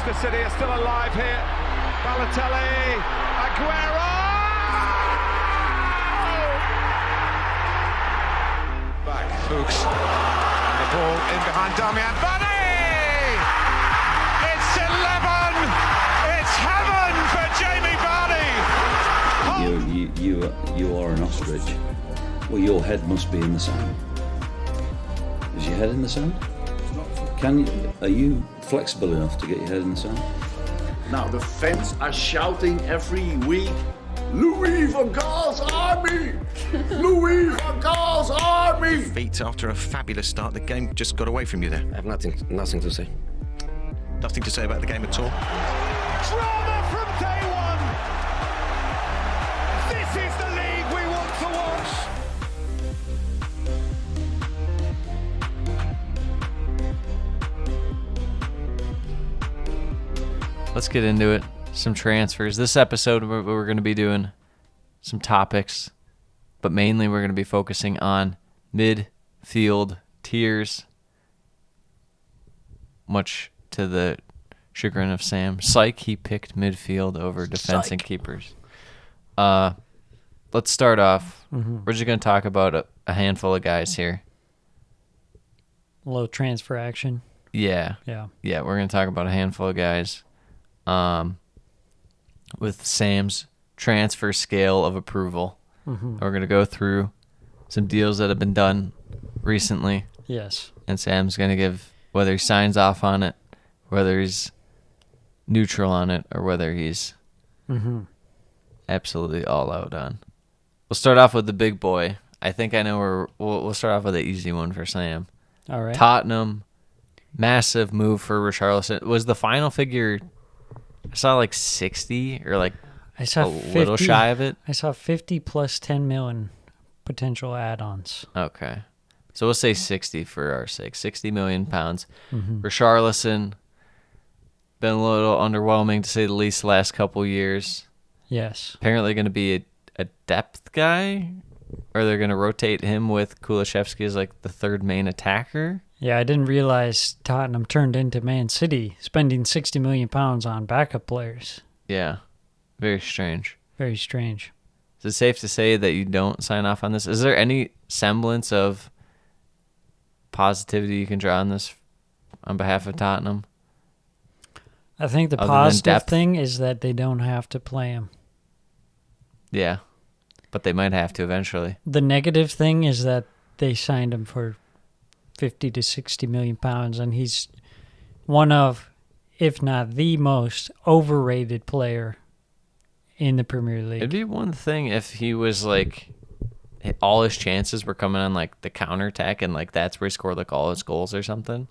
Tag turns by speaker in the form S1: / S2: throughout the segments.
S1: Manchester City are still alive here. Balotelli, Aguero! Back, Fuchs. The ball in behind Damian Vardy! It's 11! It's heaven for Jamie Vardy!
S2: You are an ostrich. Well, your head must be in the sand. Is your head in the sand? Are you flexible enough to get your head in the sand?
S3: Now the fans are shouting every week, Louis van Gaal's army! Louis van Gaal's army!
S4: Feet after a fabulous start, the game just got away from you there.
S5: I have nothing to say.
S4: Nothing to say about the game at all.
S1: Drama from day one! This is the league we want to watch!
S6: Let's get into it. Some transfers. This episode, we're going to be doing some topics, but mainly we're going to be focusing on midfield tiers, much to the chagrin of Sam. Psych, he picked midfield over defense and keepers. Let's start off. We're just going to talk about a handful of guys here.
S7: A little transfer action.
S6: Yeah, we're going to talk about a handful of guys. With Sam's transfer scale of approval. We're going to go through some deals that have been done recently.
S7: Yes.
S6: And Sam's going to give whether he signs off on it, whether he's neutral on it, or whether he's absolutely all out on. We'll start off with the big boy. I think I know we'll start off with the easy one for Sam.
S7: All right.
S6: Tottenham, massive move for Richarlison. Was the final figure... I saw like 60 or like
S7: I saw
S6: a
S7: 50,
S6: little shy of it.
S7: I saw 50 plus 10 million potential add-ons.
S6: Okay. So we'll say 60 for our sake. 60 million pounds. Richarlison, been a little underwhelming to say the least the last couple years.
S7: Yes.
S6: Apparently going to be a depth guy, or they're going to rotate him with Kulusevski as like the third main attacker.
S7: Yeah, I didn't realize Tottenham turned into Man City, spending 60 million pounds on backup players.
S6: Yeah. Very strange.
S7: Very strange.
S6: Is it safe to say that you don't sign off on this? Is there any semblance of positivity you can draw on this on behalf of Tottenham?
S7: I think the
S6: Other than
S7: positive
S6: depth?
S7: thing is that they don't have to play him.
S6: Yeah. But they might have to eventually.
S7: The negative thing is that they signed him for 50 to 60 million pounds, and he's one of, if not the most overrated player in the Premier League.
S6: It'd be one thing if he was like, all his chances were coming on like the counterattack, and like that's where he scored like all his goals or something.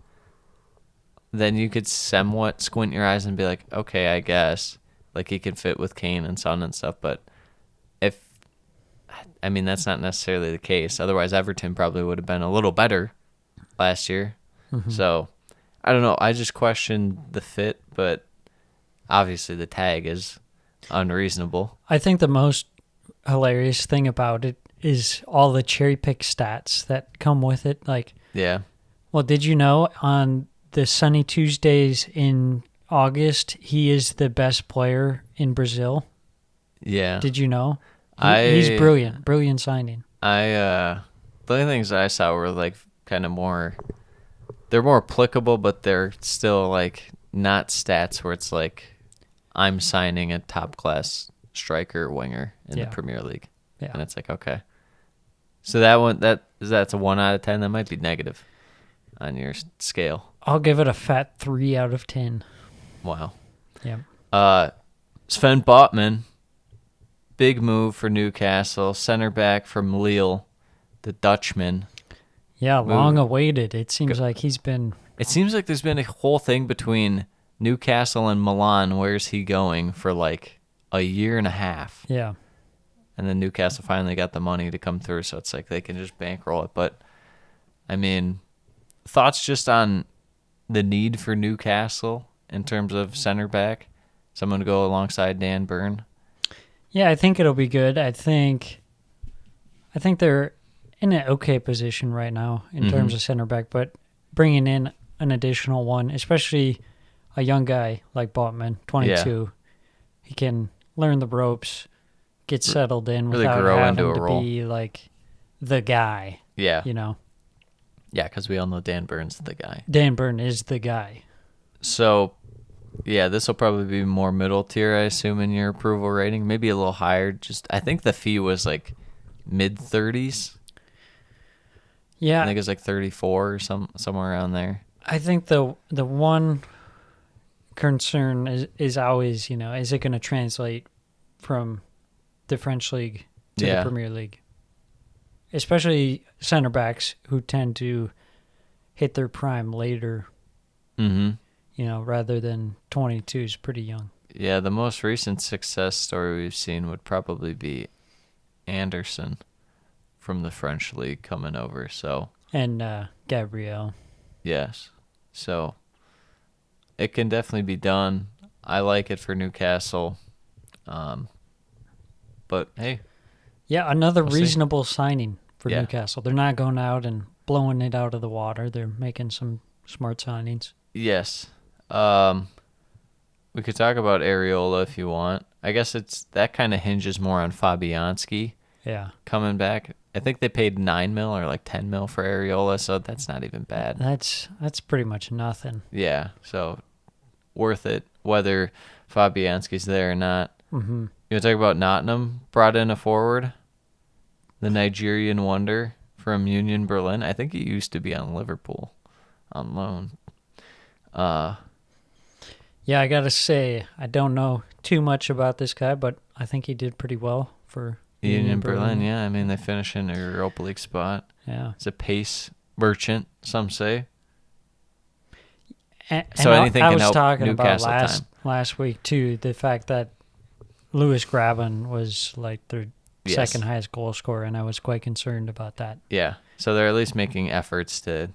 S6: Then you could somewhat squint your eyes and be like, okay, I guess like he could fit with Kane and Son and stuff. But that's not necessarily the case. Otherwise, Everton probably would have been a little better last year. So I don't know. I just questioned the fit, but obviously the tag is unreasonable.
S7: I think the most hilarious thing about it is all the cherry pick stats that come with it. Like,
S6: Yeah.
S7: well, did you know on the sunny Tuesdays in August, he is the best player in Brazil?
S6: Yeah.
S7: Did you know? He's brilliant. Brilliant signing.
S6: The only things I saw were like kind of more, they're more applicable, but they're still like not stats where it's like I'm signing a top class striker winger in the Premier League.
S7: Yeah.
S6: And it's like, okay. So that one, that's a 1 out of 10. That might be negative on your scale.
S7: I'll give it a fat 3 out of 10.
S6: Wow.
S7: Yeah.
S6: Sven Botman, big move for Newcastle, center back from Lille, the Dutchman.
S7: Yeah, long awaited. It seems like he's been...
S6: It seems like there's been a whole thing between Newcastle and Milan. Where's he going for like a year and a half?
S7: Yeah.
S6: And then Newcastle finally got the money to come through, so it's like they can just bankroll it. But, I mean, thoughts just on the need for Newcastle in terms of center back? Someone to go alongside Dan Burn?
S7: Yeah, I think it'll be good. I think they're in an okay position right now in terms of center back, but bringing in an additional one, especially a young guy like Botman, 22, he can learn the ropes, get settled in
S6: Really
S7: without
S6: grow
S7: having
S6: into a
S7: to
S6: role.
S7: be like the guy.
S6: Yeah.
S7: You know,
S6: Yeah, because we all know Dan Burns is the guy.
S7: Dan Burn is the guy.
S6: So, yeah, this will probably be more middle tier, I assume, in your approval rating. Maybe a little higher. Just I think the fee was like mid-30s.
S7: Yeah,
S6: I think it was like 34 or somewhere around there.
S7: I think the one concern is always, you know, is it going to translate from the French league to the Premier League? Especially center backs who tend to hit their prime later,
S6: Mm-hmm.
S7: you know, rather than 22 is pretty young.
S6: Yeah, the most recent success story we've seen would probably be Anderson from the French league coming over. So
S7: And Gabriel.
S6: yes, so it can definitely be done. I like it for Newcastle, but hey,
S7: Yeah, another
S6: We'll see.
S7: reasonable signing for
S6: Yeah.
S7: Newcastle. They're not going out and blowing it out of the water. They're making some smart signings.
S6: yes. We could talk about Areola if you want. I guess that kind of hinges more on Fabianski
S7: Yeah.
S6: coming back. I think they paid 9 mil or like 10 mil for Areola, so that's not even bad.
S7: That's pretty much nothing.
S6: Yeah, so worth it whether Fabianski's there or not.
S7: Mm-hmm.
S6: You want to talk about Nottingham? Brought in a forward, the Nigerian wonder from Union Berlin. I think he used to be on Liverpool on loan.
S7: Yeah, I gotta say, I don't know too much about this guy, but I think he did pretty well for
S6: Union Berlin, yeah. I mean, they finish in a Europa League spot.
S7: Yeah.
S6: It's a pace merchant, some say.
S7: And
S6: So anything
S7: I
S6: can
S7: was
S6: help
S7: talking
S6: Newcastle
S7: about
S6: time.
S7: last week too, the fact that Lewis Graben was like their
S6: Yes.
S7: second highest goal scorer, and I was quite concerned about that.
S6: Yeah, so they're at least making efforts to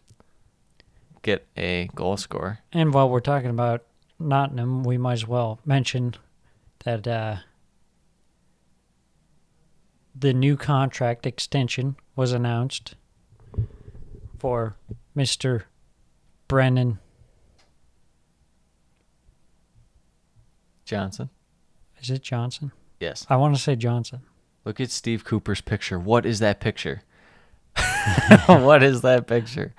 S6: get a goal scorer.
S7: And while we're talking about Nottingham, we might as well mention that the new contract extension was announced for Mr. Brennan.
S6: Johnson?
S7: Is it Johnson?
S6: Yes.
S7: I want to say Johnson.
S6: Look at Steve Cooper's picture. What is that picture? What is that picture?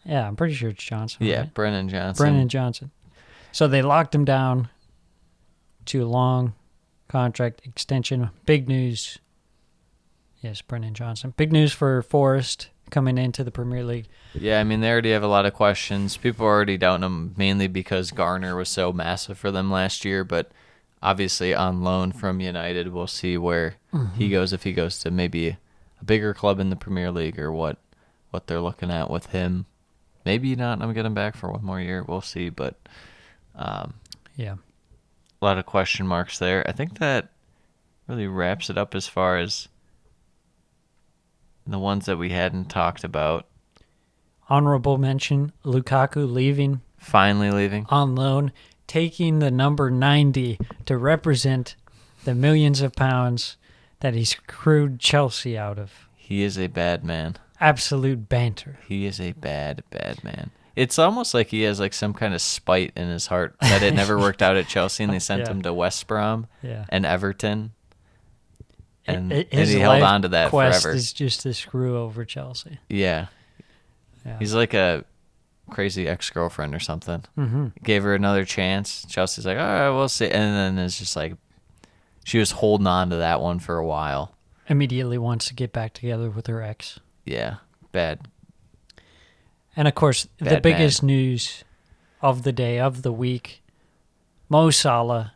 S7: Yeah, I'm pretty sure it's Johnson.
S6: Yeah,
S7: right?
S6: Brennan Johnson.
S7: Brennan Johnson. So they locked him down to a long contract extension. Big news. Yes, Brennan Johnson. Big news for Forest coming into the Premier League.
S6: Yeah, I mean, they already have a lot of questions. People are already doubting him mainly because Garner was so massive for them last year, but obviously on loan from United. We'll see where he goes, if he goes to maybe a bigger club in the Premier League or what they're looking at with him. Maybe not. I'm going to get him back for one more year. We'll see, but
S7: Yeah.
S6: a lot of question marks there. I think that really wraps it up as far as the ones that we hadn't talked about.
S7: Honorable mention, Lukaku leaving
S6: Finally leaving.
S7: on loan, taking the number 90 to represent the millions of pounds that he screwed Chelsea out of.
S6: He is a bad man.
S7: Absolute banter.
S6: He is a bad, bad man. It's almost like he has like some kind of spite in his heart that it never worked out at Chelsea and they sent
S7: Yeah.
S6: him to West Brom
S7: Yeah.
S6: and Everton. And,
S7: His
S6: he held
S7: life
S6: on to that
S7: quest
S6: forever.
S7: is just to screw over Chelsea.
S6: Yeah.
S7: Yeah.
S6: He's like a crazy ex-girlfriend or something.
S7: Mm-hmm.
S6: Gave her another chance. Chelsea's like, all right, we'll see. And then it's just like, she was holding on to that one for a while.
S7: Immediately wants to get back together with her ex.
S6: Yeah. Bad.
S7: And of course, the
S6: Bad
S7: biggest news of the day, of the week, Mo Salah,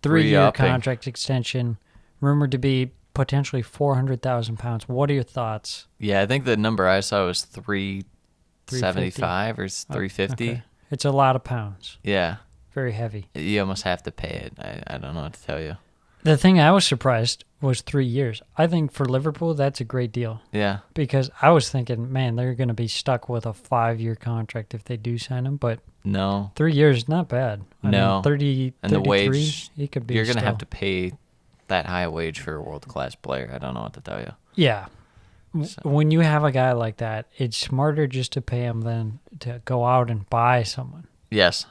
S7: 3-year
S6: Re-upping.
S7: contract extension, rumored to be potentially £400,000. What are your thoughts?
S6: Yeah, I think the number I saw was 375 or 350.
S7: Okay. It's a lot of pounds.
S6: Yeah.
S7: Very heavy.
S6: You almost have to pay it. I don't know what to tell you.
S7: The thing I was surprised was 3 years. I think for Liverpool, that's a great deal.
S6: Yeah.
S7: Because I was thinking, man, they're going to be stuck with a 5-year contract if they do sign him. But
S6: No.
S7: 3 years is not bad. I
S6: No.
S7: mean, 30,
S6: And the
S7: 33,
S6: wage,
S7: he could be
S6: you're going to have to
S7: still-
S6: pay that high wage for a world-class player. I don't know what to tell you.
S7: Yeah.
S6: So-
S7: When you have a guy like that, it's smarter just to pay him than to go out and buy someone.
S6: Yes.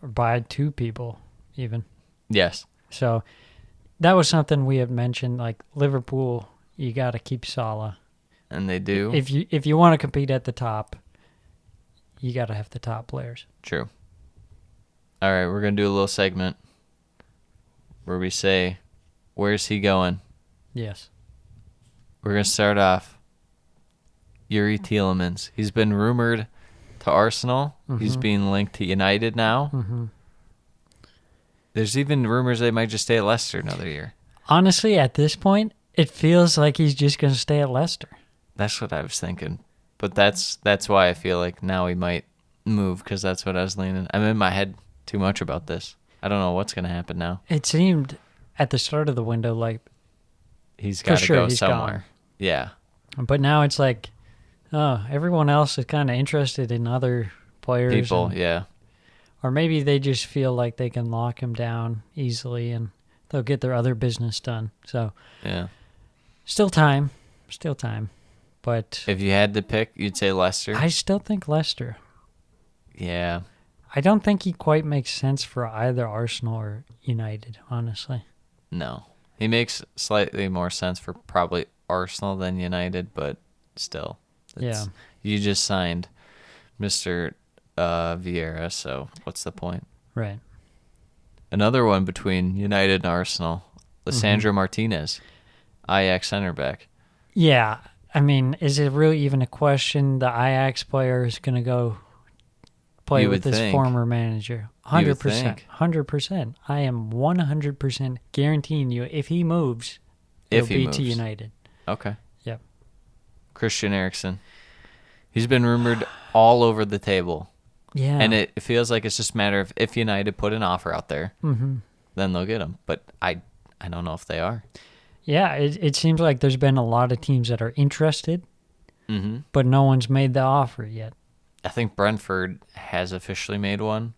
S7: Or buy 2 people even.
S6: Yes.
S7: So that was something we had mentioned. Like Liverpool, you got to keep Salah.
S6: And they do.
S7: If you want to compete at the top, you got to have the top players.
S6: True. All right, we're going to do a little segment where we say, where's he going?
S7: Yes.
S6: We're going to start off. Yuri Tielemans. He's been rumored to Arsenal.
S7: Mm-hmm.
S6: He's being linked to United now.
S7: Mm-hmm.
S6: There's even rumors they might just stay at Leicester another year.
S7: Honestly, at this point, it feels like he's just going to stay at Leicester.
S6: That's what I was thinking. But that's why I feel like now he might move, because that's what I was leaning. I'm in my head too much about this. I don't know what's going to happen now.
S7: It seemed at the start of the window like
S6: He's got to
S7: sure
S6: go
S7: he's
S6: somewhere.
S7: gone.
S6: Yeah.
S7: But now it's like, oh, everyone else is kind of interested in other players.
S6: People, yeah.
S7: Or maybe they just feel like they can lock him down easily and they'll get their other business done. So,
S6: Yeah.
S7: still time. But
S6: If you had to pick, you'd say Leicester?
S7: I still think Leicester.
S6: Yeah.
S7: I don't think he quite makes sense for either Arsenal or United, honestly.
S6: No. He makes slightly more sense for probably Arsenal than United, but still.
S7: Yeah.
S6: You just signed Mr. Vieira, so what's the point?
S7: Right.
S6: Another one between United and Arsenal, Lissandro Martinez, Ajax center back.
S7: Yeah. I mean, is it really even a question the Ajax player is going to go play
S6: You
S7: with
S6: would
S7: his
S6: think.
S7: former manager?
S6: You would
S7: 100%.
S6: think.
S7: 100%. I am 100% guaranteeing you if he moves,
S6: If
S7: it'll
S6: he
S7: be
S6: moves.
S7: to United.
S6: Okay.
S7: Yep.
S6: Christian Eriksen. He's been rumored all over the table.
S7: Yeah.
S6: And it feels like it's just a matter of if United put an offer out there, then they'll get him. But I don't know if they are.
S7: Yeah, it seems like there's been a lot of teams that are interested,
S6: Mm-hmm.
S7: but no one's made the offer yet.
S6: I think Brentford has officially made one.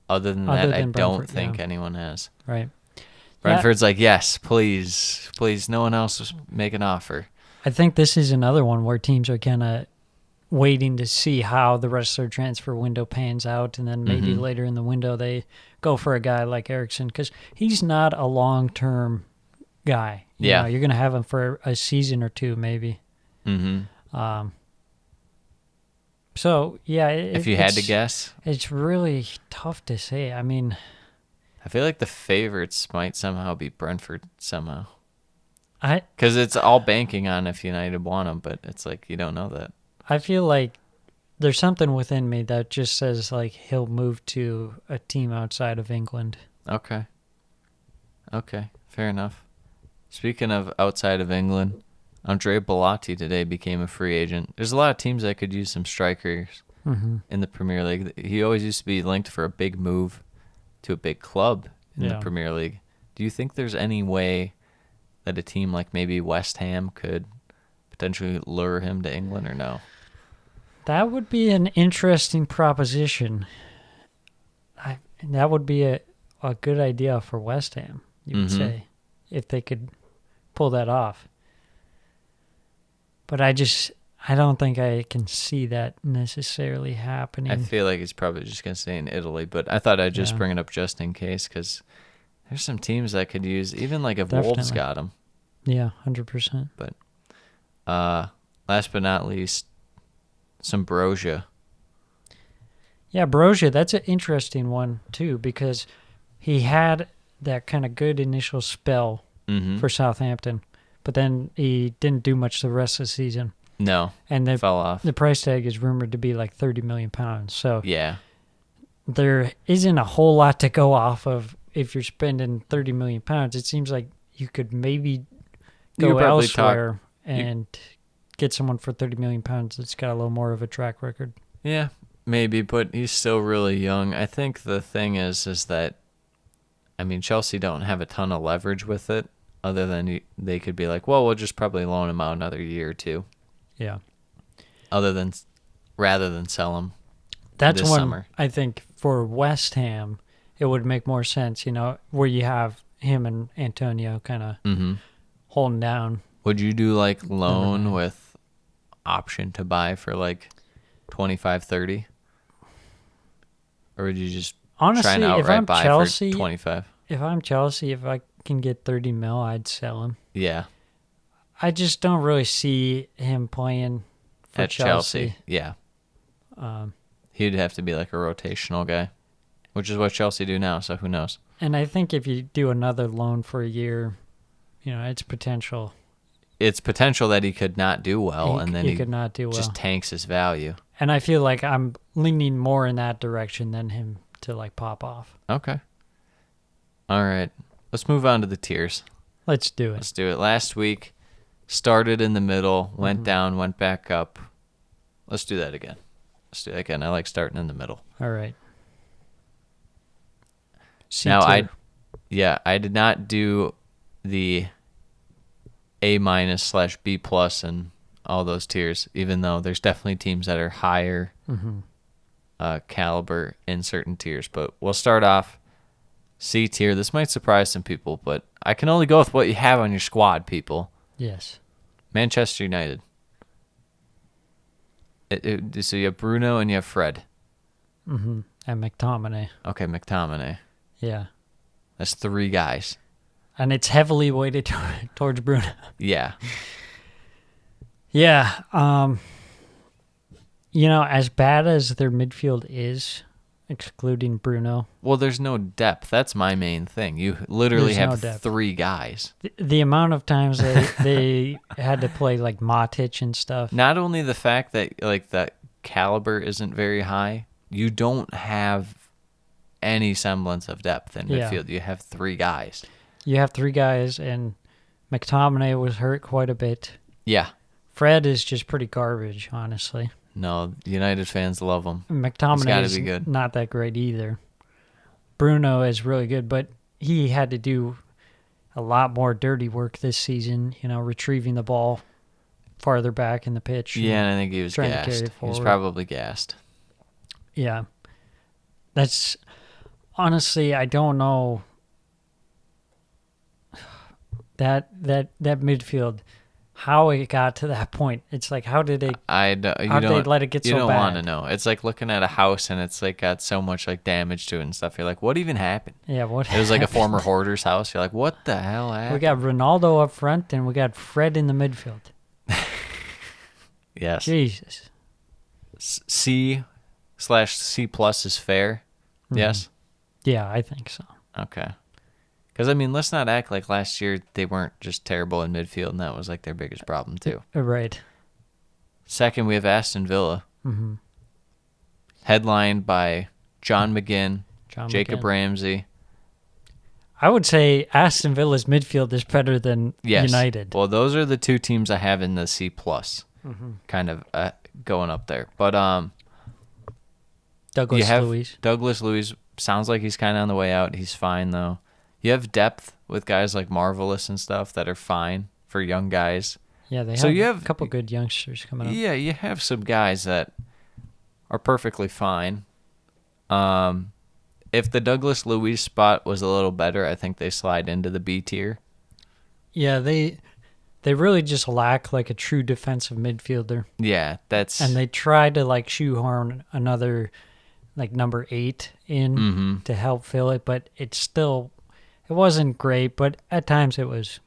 S6: Other than
S7: Other
S6: that, I
S7: than
S6: don't
S7: Brentford,
S6: think
S7: yeah.
S6: anyone has.
S7: Right.
S6: Brentford's like, yes, please, no one else make an offer.
S7: I think this is another one where teams are kind of waiting to see how the rest of their transfer window pans out, and then maybe later in the window they go for a guy like Eriksson, because he's not a long-term guy. You know, you're going to have him for a season or two maybe.
S6: Mm-hmm.
S7: So, yeah.
S6: If you had to guess,
S7: It's really tough to say. I mean,
S6: I feel like the favorites might somehow be Brentford somehow.
S7: I
S6: Because it's all banking on if United want him, but it's like you don't know that.
S7: I feel like there's something within me that just says like he'll move to a team outside of England.
S6: Okay, fair enough. Speaking of outside of England, Andre Bellotti today became a free agent. There's a lot of teams that could use some strikers in the Premier League. He always used to be linked for a big move to a big club in the Premier League. Do you think there's any way that a team like maybe West Ham could potentially lure him to England, or no?
S7: That would be an interesting proposition. That would be a good idea for West Ham, you would say, if they could pull that off. But I don't think I can see that necessarily happening.
S6: I feel like he's probably just going to stay in Italy, but I thought I'd just bring it up just in case, because there's some teams that could use, even like if Wolves
S7: Definitely.
S6: got him.
S7: Yeah, 100%.
S6: But last but not least, some Brosia.
S7: Yeah, Brosia, that's an interesting one, too, because he had that kind of good initial spell for Southampton, but then he didn't do much the rest of the season.
S6: No,
S7: And
S6: fell off.
S7: the price tag is rumored to be like £30 million. So
S6: Yeah,
S7: there isn't a whole lot to go off of if you're spending £30 million. It seems like you could maybe
S6: You
S7: go
S6: could probably
S7: elsewhere and get someone for £30 million that's got a little more of a track record.
S6: yeah, maybe, but he's still really young. I think the thing is that, I mean, Chelsea don't have a ton of leverage with it, other than they could be like, well, we'll just probably loan him out another year or two.
S7: Yeah.
S6: Rather than sell him.
S7: That's
S6: this
S7: one,
S6: summer.
S7: I think, for West Ham, it would make more sense, where you have him and Antonio kind of holding down.
S6: Would you do like loan with option to buy for like 25, 30? Or would you just
S7: Honestly,
S6: try and
S7: if
S6: outright
S7: I'm
S6: buy
S7: Chelsea,
S6: for 25?
S7: if I'm Chelsea, if I can get 30 mil, I'd sell him.
S6: Yeah,
S7: I just don't really see him playing for
S6: at Chelsea. Yeah.
S7: Um,
S6: He'd have to be like a rotational guy, which is what Chelsea do now, so who knows?
S7: and I think if you do another loan for a year, it's potential.
S6: It's potential that he could not do well, and then
S7: he could not do well.
S6: just tanks his value.
S7: And I feel like I'm leaning more in that direction than him to like pop off.
S6: Okay. All right. Let's move on to the tiers.
S7: Let's do it.
S6: Let's do it. Last week, started in the middle, went down, went back up. Let's do that again. I like starting in the middle.
S7: All right.
S6: Now,
S7: C-tier.
S6: I did not do the A-/B+ and all those tiers, even though there's definitely teams that are higher caliber in certain tiers. But we'll start off C tier. This might surprise some people, but I can only go with what you have on your squad, people.
S7: Yes.
S6: Manchester United. So you have Bruno and you have Fred.
S7: Mm-hmm. And McTominay.
S6: Okay, McTominay.
S7: Yeah.
S6: That's 3 guys.
S7: And it's heavily weighted towards Bruno.
S6: Yeah.
S7: Yeah. As bad as their midfield is, excluding Bruno,
S6: Well, there's no depth. That's my main thing. You literally
S7: There's no
S6: have
S7: depth.
S6: 3 guys.
S7: the amount of times they had to play like Matic and stuff.
S6: Not only the fact that like that caliber isn't very high, you don't have any semblance of depth in
S7: Yeah.
S6: midfield. You have 3 guys.
S7: You have 3 guys, and McTominay was hurt quite a bit.
S6: Yeah.
S7: Fred is just pretty garbage, honestly.
S6: No, United fans love him.
S7: McTominay
S6: gotta
S7: is
S6: be good.
S7: not that great either. Bruno is really good, but he had to do a lot more dirty work this season, retrieving the ball farther back in the pitch.
S6: Yeah, and I think he was
S7: trying to carry
S6: gassed.
S7: it
S6: He was
S7: forward.
S6: probably gassed.
S7: Yeah. That's honestly, I don't know. That midfield, how it got to that point. It's like, how did it?
S6: How
S7: did they let it get
S6: you
S7: so
S6: don't
S7: bad?
S6: want to know. It's like looking at a house and it's like got so much like damage to it and stuff. You're like, what even happened?
S7: Yeah, what?
S6: It was like a
S7: happened?
S6: former hoarder's house. You're like, what the hell happened?
S7: We got Ronaldo up front, and we got Fred in the midfield.
S6: Yes.
S7: Jesus.
S6: C/C+ is fair.
S7: Mm-hmm.
S6: Yes.
S7: Yeah, I think so.
S6: Okay. Because I mean, let's not act like last year they weren't just terrible in midfield, and that was like their biggest problem too.
S7: Right.
S6: Second, we have Aston Villa,
S7: Mm-hmm.
S6: headlined by John McGinn, Jacob
S7: McGinn.
S6: Ramsey.
S7: I would say Aston Villa's midfield is better than
S6: Yes.
S7: United.
S6: Well, those are the 2 teams I have in the C+, kind of going up there. But
S7: Douglas
S6: you have
S7: Luiz.
S6: Douglas Luiz. Sounds like he's kind of on the way out. He's fine though. You have depth with guys like Marvelous and stuff that are fine for young guys.
S7: Yeah, they
S6: So
S7: have,
S6: you have-
S7: a couple good youngsters coming up.
S6: Yeah, you have some guys that are perfectly fine. If the Douglas Luiz spot was a little better, I think they slide into the B tier.
S7: Yeah, they really just lack like a true defensive midfielder,
S6: Yeah, that's
S7: and they tried to like shoehorn another like number 8 in to help fill it, but it wasn't great, but at times it was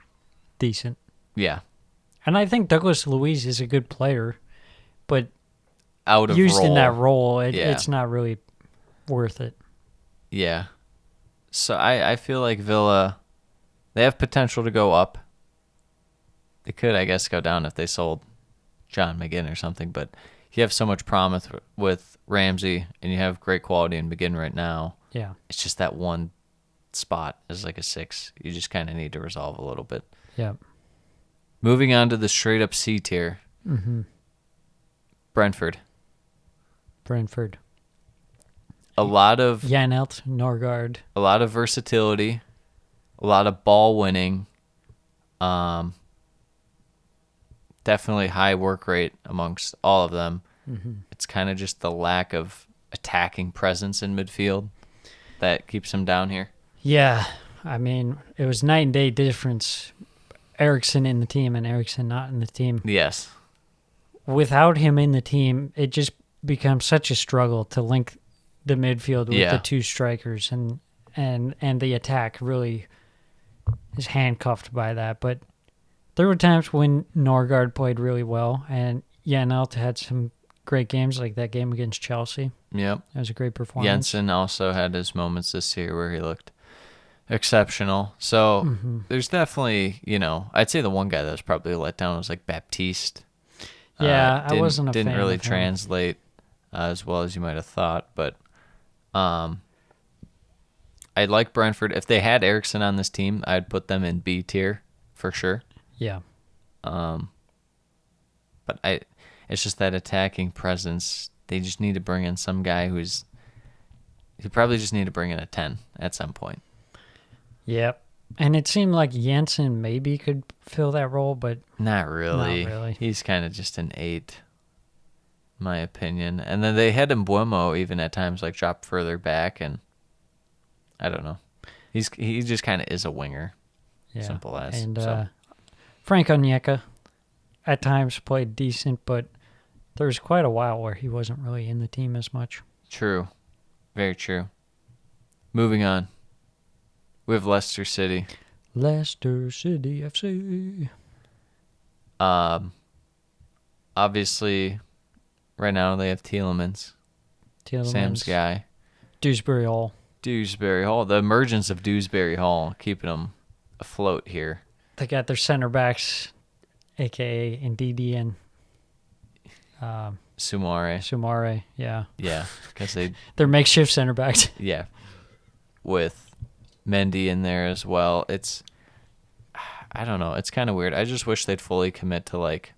S7: decent.
S6: yeah,
S7: And I think Douglas Luiz is a good player, but
S6: out of
S7: used
S6: role.
S7: in that role,
S6: Yeah.
S7: it's not really worth it.
S6: Yeah. So I feel like Villa, they have potential to go up. They could, I guess, go down if they sold John McGinn or something, but you have so much promise with Ramsey, and you have great quality in McGinn right now.
S7: Yeah.
S6: It's just that one spot is like a 6. You just kind of need to resolve a little bit.
S7: Yeah.
S6: Moving on to the straight up C tier.
S7: Mm-hmm.
S6: Brentford.
S7: A
S6: A lot of
S7: Janelt, Norgard.
S6: a lot of versatility, a lot of ball winning. Definitely high work rate amongst all of them.
S7: Mm-hmm.
S6: It's kind of just the lack of attacking presence in midfield that keeps them down here.
S7: Yeah. I mean, it was night and day difference. Eriksson in the team and Eriksson not in the team.
S6: Yes.
S7: Without him in the team, it just becomes such a struggle to link the midfield with
S6: Yeah.
S7: the two strikers, and the attack really is handcuffed by that. But there were times when Norgard played really well, and Janelt had some great games, like that game against Chelsea.
S6: Yep.
S7: That was a great performance.
S6: Jensen also had his moments this year where he looked exceptional. So there's definitely, I'd say the one guy that was probably a letdown was like Baptiste.
S7: Yeah, I wasn't a
S6: didn't
S7: fan
S6: really
S7: of him.
S6: translate as well as you might have thought, but I like Brentford. If they had Eriksson on this team, I'd put them in B tier for sure.
S7: Yeah.
S6: But it's just that attacking presence. They just need to bring in some guy you probably just need to bring in a 10 at some point.
S7: Yep. And it seemed like Jensen maybe could fill that role, but
S6: Not really.
S7: Not really.
S6: He's kind of just an 8, in my opinion. And then they had Mbuemo even at times like drop further back, and I don't know. He just kind of is a winger.
S7: yeah.
S6: Simple as.
S7: And
S6: So.
S7: Frank Onyeka at times played decent, but there was quite a while where he wasn't really in the team as much.
S6: True. Very true. Moving on. We have Leicester City.
S7: Leicester City FC.
S6: Obviously, right now they have Tielemans, Sam's guy.
S7: Dewsbury Hall.
S6: Dewsbury Hall. The emergence of Dewsbury Hall keeping them afloat here.
S7: They got their center backs, a.k.a. Ndidi and
S6: Sumare.
S7: Yeah.
S6: Yeah, because
S7: They're makeshift center backs.
S6: yeah, with Mendy in there as well. I don't know. It's kind of weird. I just wish they'd fully commit to like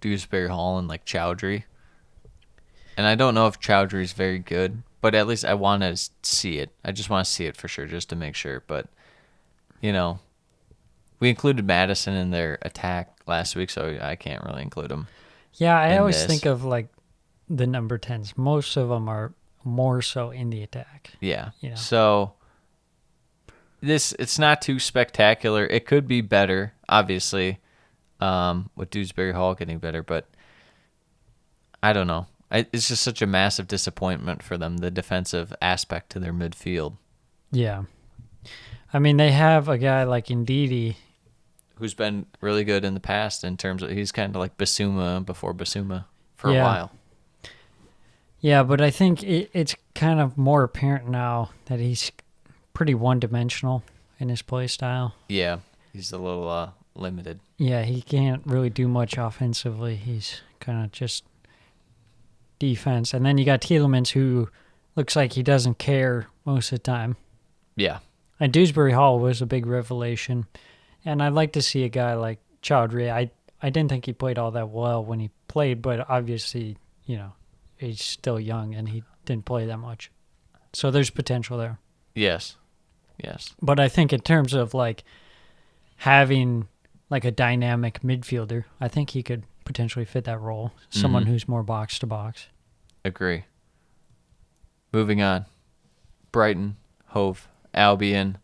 S6: Dewsbury Hall and like Chowdhury. And I don't know if Chowdhury's very good, but at least I want to see it. I just want to see it for sure, just to make sure. But we included Madison in their attack last week, so I can't really include him.
S7: Yeah, I
S6: in
S7: always
S6: this.
S7: think of like the number 10s. Most of them are more so in the attack.
S6: Yeah.
S7: You know.
S6: So it's not too spectacular. It could be better, obviously, with Dewsbury Hall getting better, but I don't know. It's just such a massive disappointment for them, the defensive aspect to their midfield.
S7: Yeah. I mean, they have a guy like Ndidi.
S6: Who's been really good in the past in terms of, he's kind of like Basuma before Basuma for
S7: Yeah.
S6: a while.
S7: Yeah, but I think it's kind of more apparent now that he's pretty one-dimensional in his play style.
S6: Yeah, he's a little limited.
S7: Yeah, he can't really do much offensively. He's kind of just defense. And then you got Tielemans, who looks like he doesn't care most of the time.
S6: Yeah.
S7: And Dewsbury Hall was a big revelation. And I'd like to see a guy like Chowdhury. I didn't think he played all that well when he played, but obviously, he's still young and he didn't play that much. So there's potential there.
S6: Yes.
S7: But I think in terms of like having like a dynamic midfielder, I think he could potentially fit that role. Someone who's more box to box.
S6: Agree. Moving on. Brighton, Hove, Albion.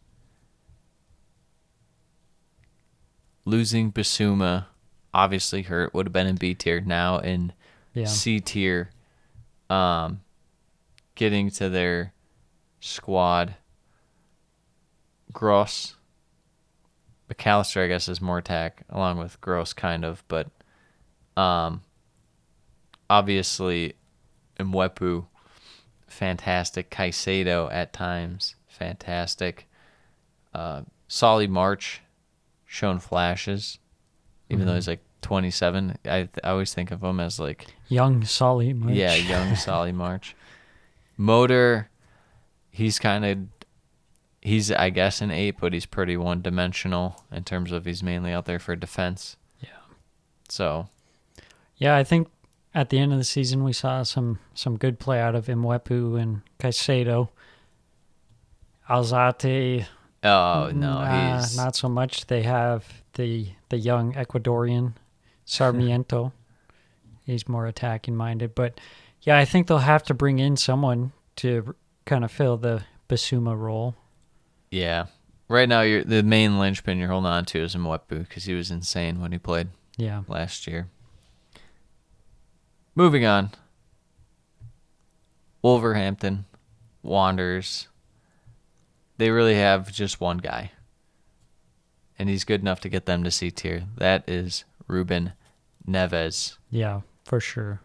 S6: Losing Basuma, obviously hurt, would have been in B tier, now in C tier. Getting to their squad. Gross. McAllister, I guess, is more attack, along with Gross, kind of, but obviously Mwepu, fantastic. Caicedo at times, fantastic. Solly March, shown flashes, even though he's like 27. I always think of him as like
S7: Young Solly March.
S6: yeah, young Solly March. Motor, he's I guess an 8, but he's pretty one-dimensional in terms of he's mainly out there for defense.
S7: Yeah.
S6: So
S7: Yeah, I think at the end of the season we saw some good play out of Mwepu and Caicedo. Alzate,
S6: oh no, he's
S7: not so much. They have the young Ecuadorian Sarmiento. He's more attacking minded, but yeah, I think they'll have to bring in someone to kind of fill the Basuma role.
S6: yeah. Right now, the main linchpin you're holding on to is Mwepu because he was insane when he played last year. Moving on. Wolverhampton, Wanderers, they really have just one guy. And he's good enough to get them to C tier. That is Ruben Neves.
S7: Yeah, for sure.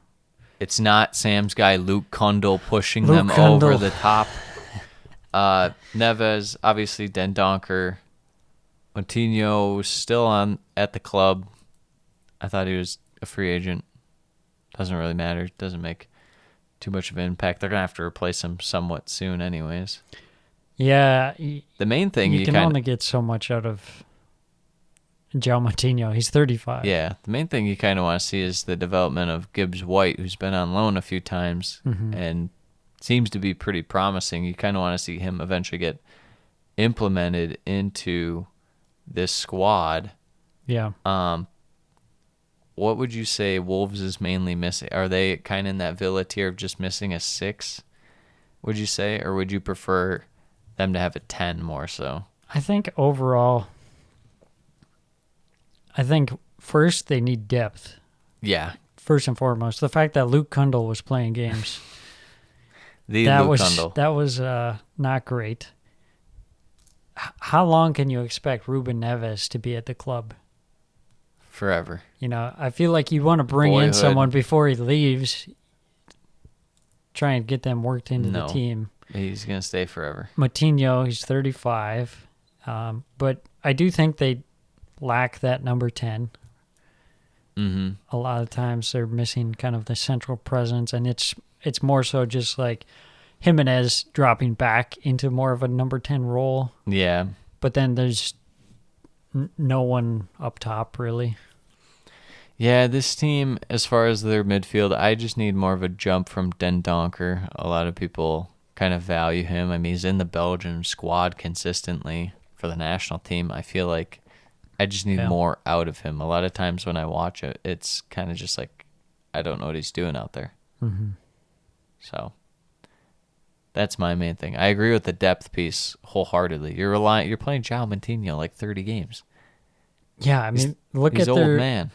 S6: It's not Sam's guy, Luke Kundle, pushing
S7: Luke
S6: them
S7: Kundle.
S6: over the top. Neves, obviously, Dendonker. Moutinho was still at the club. I thought he was a free agent. Doesn't really matter. Doesn't make too much of an impact. They're going to have to replace him somewhat soon anyways.
S7: Yeah.
S6: The main thing
S7: you can only get so much out of João Moutinho. He's 35.
S6: Yeah, the main thing you kind of want to see is the development of Gibbs White, who's been on loan a few times and seems to be pretty promising. You kind of want to see him eventually get implemented into this squad.
S7: Yeah.
S6: What would you say Wolves is mainly missing? Are they kind of in that Villa tier of just missing a 6, would you say? Or would you prefer them to have a 10 more so?
S7: I think overall, first they need depth.
S6: Yeah.
S7: First and foremost. The fact that Luke Kundle was playing games.
S6: Luke Kundle.
S7: That was not great. How long can you expect Ruben Neves to be at the club?
S6: Forever.
S7: You know, I feel like you want to bring in someone before he leaves. Try and get them worked into the team.
S6: He's going to stay forever.
S7: Moutinho, he's 35. But I do think they lack that number 10.
S6: Mm-hmm.
S7: A lot of times they're missing kind of the central presence, and it's more so just like Jimenez dropping back into more of a number 10 role.
S6: Yeah.
S7: But then there's no one up top, really.
S6: Yeah, this team, as far as their midfield, I just need more of a jump from Dendonker. A lot of people kind of value him. I mean, he's in the Belgian squad consistently for the national team. I feel like I just need more out of him. A lot of times when I watch it, it's kind of just like I don't know what he's doing out there.
S7: Mm-hmm.
S6: So that's my main thing. I agree with the depth piece wholeheartedly. You're playing João Moutinho like 30 games.
S7: Yeah, I mean,
S6: he's old man.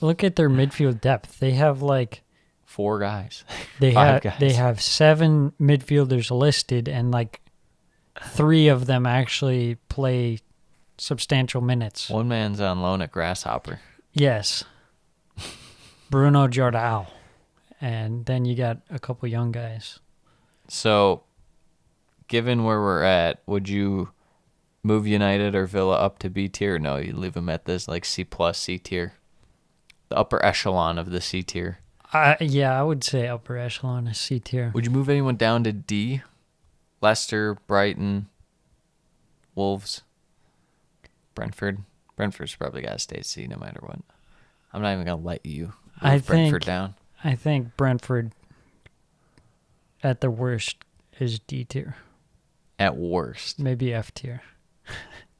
S7: Look at their midfield depth. They have like
S6: 4 guys.
S7: Five
S6: guys.
S7: They have 7 midfielders listed, and like 3 of them actually play substantial minutes.
S6: One man's on loan at Grasshopper.
S7: Yes. Bruno Jordao. And then you got a couple young guys.
S6: So, given where we're at, would you move United or Villa up to B tier? No, you leave them at this like C+, C tier. The upper echelon of the C tier.
S7: Yeah, I would say upper echelon is C tier.
S6: Would you move anyone down to D? Leicester, Brighton, Wolves, Brentford. Brentford's probably got to stay at C no matter what. I'm not even going to let you move Brentford down.
S7: I think Brentford, at the worst, is D tier.
S6: At worst.
S7: Maybe F tier.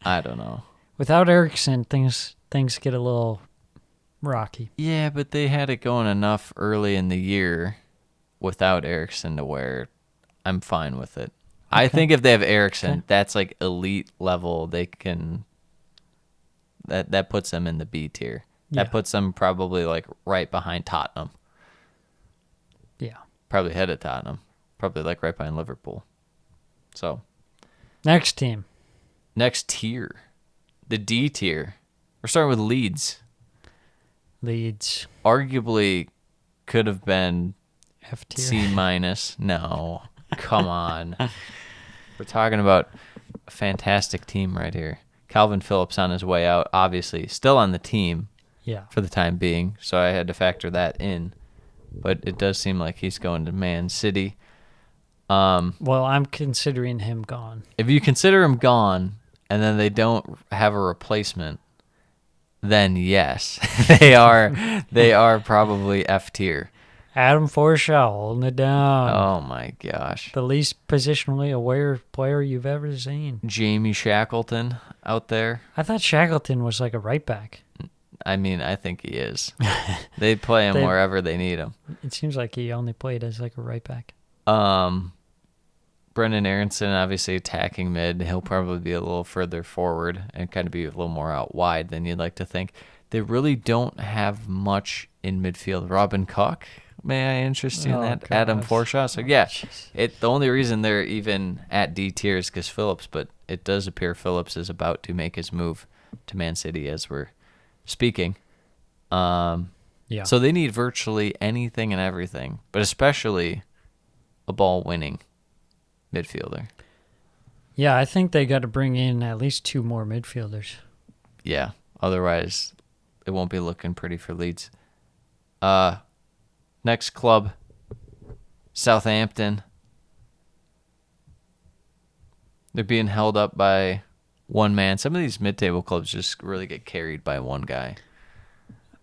S6: I don't know.
S7: Without Eriksen, things get a little rocky.
S6: Yeah, but they had it going enough early in the year without Eriksen to where I'm fine with it. Okay. I think if they have Eriksen, that's like elite level. They can... That puts them in the B tier.
S7: Yeah.
S6: That puts them probably like right behind Tottenham.
S7: Yeah.
S6: Probably ahead of Tottenham. Probably like right behind Liverpool. So.
S7: Next team.
S6: Next tier. The D tier. We're starting with Leeds.
S7: Leeds.
S6: Arguably could have been
S7: F tier.
S6: C-. No. Come on. We're talking about a fantastic team right here. Calvin Phillips on his way out, obviously still on the team for the time being, so I had to factor that in. But it does seem like he's going to Man City.
S7: Well, I'm considering him gone.
S6: If you consider him gone and then they don't have a replacement, then yes, they are probably F tier.
S7: Adam Forshaw holding it down.
S6: Oh my gosh.
S7: The least positionally aware player you've ever seen.
S6: Jamie Shackleton out there.
S7: I thought Shackleton was like a right back.
S6: I mean, I think he is. They play him wherever they need him.
S7: It seems like he only played as like a right back.
S6: Brendan Aronson, obviously attacking mid. He'll probably be a little further forward and kind of be a little more out wide than you'd like to think. They really don't have much in midfield. Robin Koch, may I interest you in
S7: Oh,
S6: that? Adam
S7: gosh.
S6: Forshaw. So yeah, the only reason they're even at D tier is because Phillips, but it does appear Phillips is about to make his move to Man City as we're speaking.
S7: Yeah.
S6: So they need virtually anything and everything, but especially a ball-winning midfielder.
S7: Yeah, I think they got to bring in at least 2 more midfielders.
S6: Yeah, otherwise it won't be looking pretty for Leeds. Next club, Southampton. They're being held up by one man. Some of these mid-table clubs just really get carried by one guy.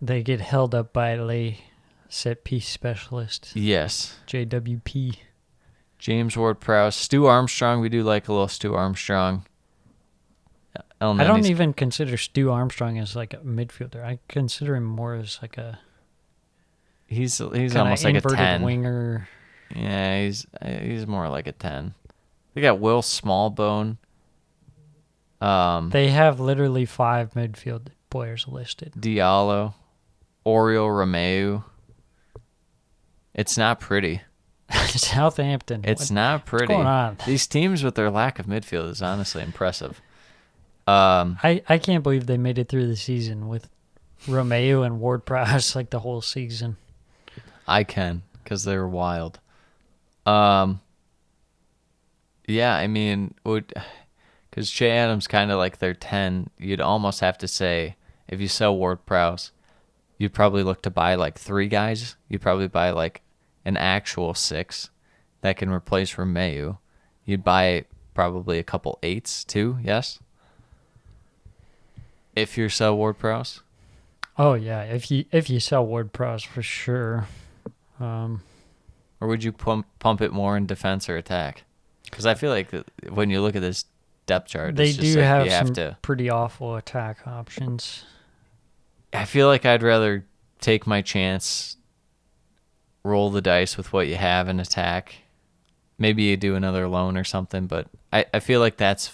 S7: They get held up by a set piece specialist,
S6: Yes.
S7: JWP.
S6: James Ward-Prowse. Stu Armstrong. We do like a little Stu Armstrong.
S7: I don't even consider Stu Armstrong as like a midfielder. I consider him more as like a
S6: He's
S7: kinda
S6: almost like a
S7: inverted
S6: 10.
S7: winger.
S6: Yeah, he's more like a 10. We got Will Smallbone.
S7: They have literally 5 midfield players listed.
S6: Diallo. Oriol Romeu. It's not pretty.
S7: Southampton.
S6: It's not pretty.
S7: What's going on?
S6: These teams with their lack of midfield is honestly impressive.
S7: I can't believe they made it through the season with Romeu and Ward-Prowse like the whole season.
S6: I can, because they're wild. Yeah, I mean, because Che Adams kind of like their 10, you'd almost have to say, if you sell Ward-Prowse, you'd probably look to buy like 3 guys. You'd probably buy like an actual 6 that can replace Romeu. You'd buy probably a couple 8s too, yes? If you sell Ward-Prowse?
S7: Oh yeah, if you sell Ward-Prowse for sure.
S6: Or would you pump it more in defense or attack? Because I feel like when you look at this depth chart,
S7: They
S6: it's just
S7: do
S6: like
S7: have
S6: you
S7: some
S6: have to.
S7: pretty awful attack options.
S6: I feel like I'd rather take my chance, roll the dice with what you have in attack. Maybe you do another loan or something, but I feel like it's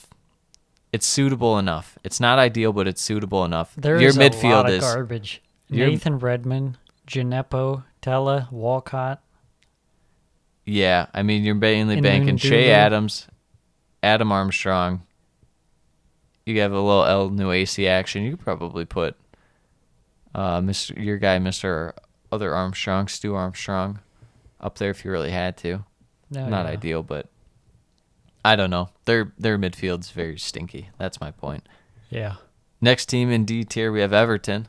S6: suitable enough. It's not ideal, but it's suitable enough.
S7: There
S6: Your
S7: is
S6: midfield
S7: a lot of
S6: is
S7: garbage.
S6: your-
S7: Nathan Redmond, Gineppo, Tella, Walcott.
S6: Yeah, I mean, you're mainly
S7: And
S6: banking
S7: Ndoumbe.
S6: Shea Adams, Adam Armstrong. You have a little El Nuacy action. You could probably put Mr. Other Armstrong, Stu Armstrong, up there if you really had to.
S7: No,
S6: Not
S7: yeah.
S6: ideal, but I don't know. Their midfield's very stinky. That's my point.
S7: Yeah.
S6: Next team in D tier, we have Everton.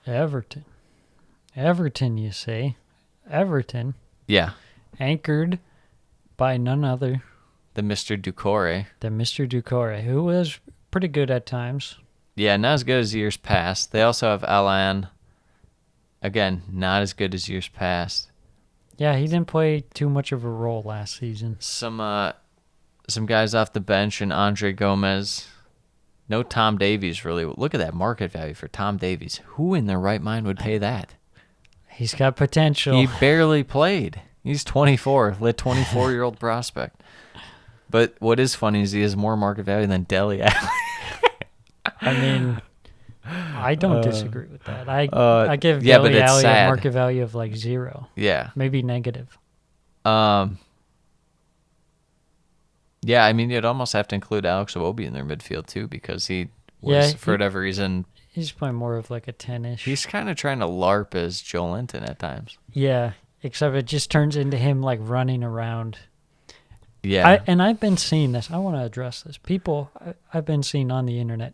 S7: Everton. Everton, you say? Everton,
S6: Yeah,
S7: anchored by none other
S6: the Mr. Ducore.
S7: than Mr. Ducore, who was pretty good at times.
S6: Yeah, not as good as years past. They also have Alan. Again, not as good as years past.
S7: Yeah, he didn't play too much of a role last season.
S6: Some guys off the bench and Andre Gomez. No Tom Davies, really. Look at that market value for Tom Davies. Who in their right mind would pay that?
S7: He's got potential.
S6: He barely played. He's 24, lit 24-year-old prospect. But what is funny is he has more market value than Dele Alli.
S7: I mean, I don't disagree with that. I give
S6: yeah, but
S7: Dele
S6: it's
S7: Alli a
S6: sad.
S7: market value of like 0,
S6: Yeah.
S7: maybe negative.
S6: Yeah, I mean, you'd almost have to include Alex Iwobi in their midfield, too, because he was, for whatever reason,
S7: He's playing more of like a 10-ish.
S6: he's kind of trying to LARP as Joe Linton at times.
S7: Yeah, except it just turns into him like running around.
S6: Yeah.
S7: I've been seeing this. I want to address this. People I've been seeing on the internet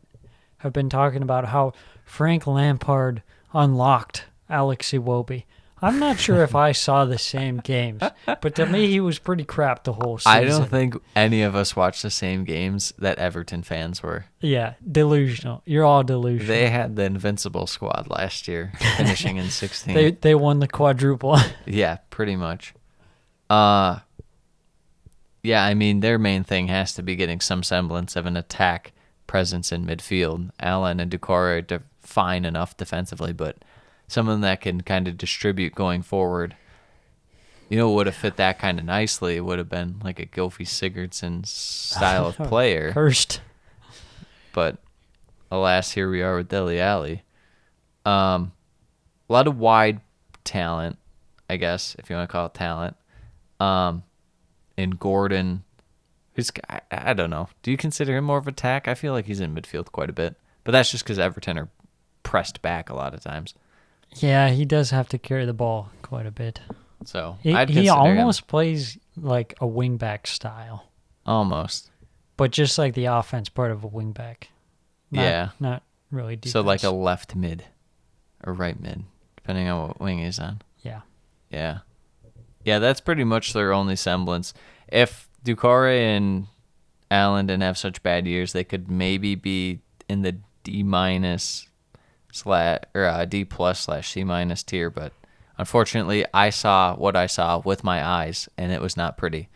S7: have been talking about how Frank Lampard unlocked Alex Iwobi. I'm not sure if I saw the same games, but to me he was pretty crap the whole season.
S6: I don't think any of us watched the same games that Everton fans were.
S7: Yeah, delusional. You're all delusional.
S6: They had the invincible squad last year, finishing in 16th.
S7: They won the quadruple.
S6: Yeah, pretty much. Yeah, I mean, their main thing has to be getting some semblance of an attack presence in midfield. Allen and Ducore are fine enough defensively, but someone that can kind of distribute going forward. You know what would have fit that kind of nicely? It would have been like a Gylfi Sigurdsson style of player.
S7: Cursed.
S6: But alas, here we are with Dele Alli. a lot of wide talent, I guess, if you want to call it talent. And Gordon, who's, I don't know. Do you consider him more of attack? I feel like he's in midfield quite a bit. But that's just because Everton are pressed back a lot of times.
S7: Yeah, he does have to carry the ball quite a bit.
S6: So
S7: He
S6: I'd consider
S7: almost
S6: him.
S7: plays like a wingback style,
S6: Almost.
S7: but just like the offense part of a wingback. Not really defense.
S6: So like a left mid or right mid, depending on what wing he's on.
S7: Yeah.
S6: Yeah. Yeah, that's pretty much their only semblance. If Doucouré and Allen didn't have such bad years, they could maybe be in the D- C- tier, but unfortunately, I saw what I saw with my eyes, and it was not pretty.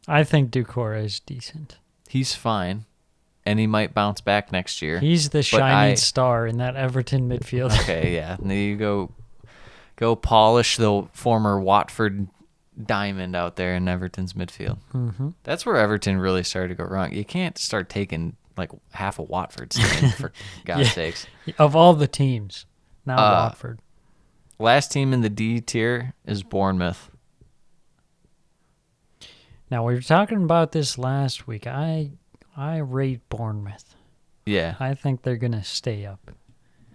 S7: I think Doucouré is decent.
S6: He's fine, and he might bounce back next year.
S7: He's the
S6: but
S7: shining star in that Everton midfield.
S6: Okay, yeah. And there you go polish the former Watford diamond out there in Everton's midfield.
S7: Mm-hmm.
S6: That's where Everton really started to go wrong. You can't start taking like half of Watford's team, for God's sakes.
S7: Of all the teams, not Watford.
S6: Last team in the D tier is Bournemouth.
S7: Now, we were talking about this last week. I rate Bournemouth.
S6: Yeah,
S7: I think they're going to stay up.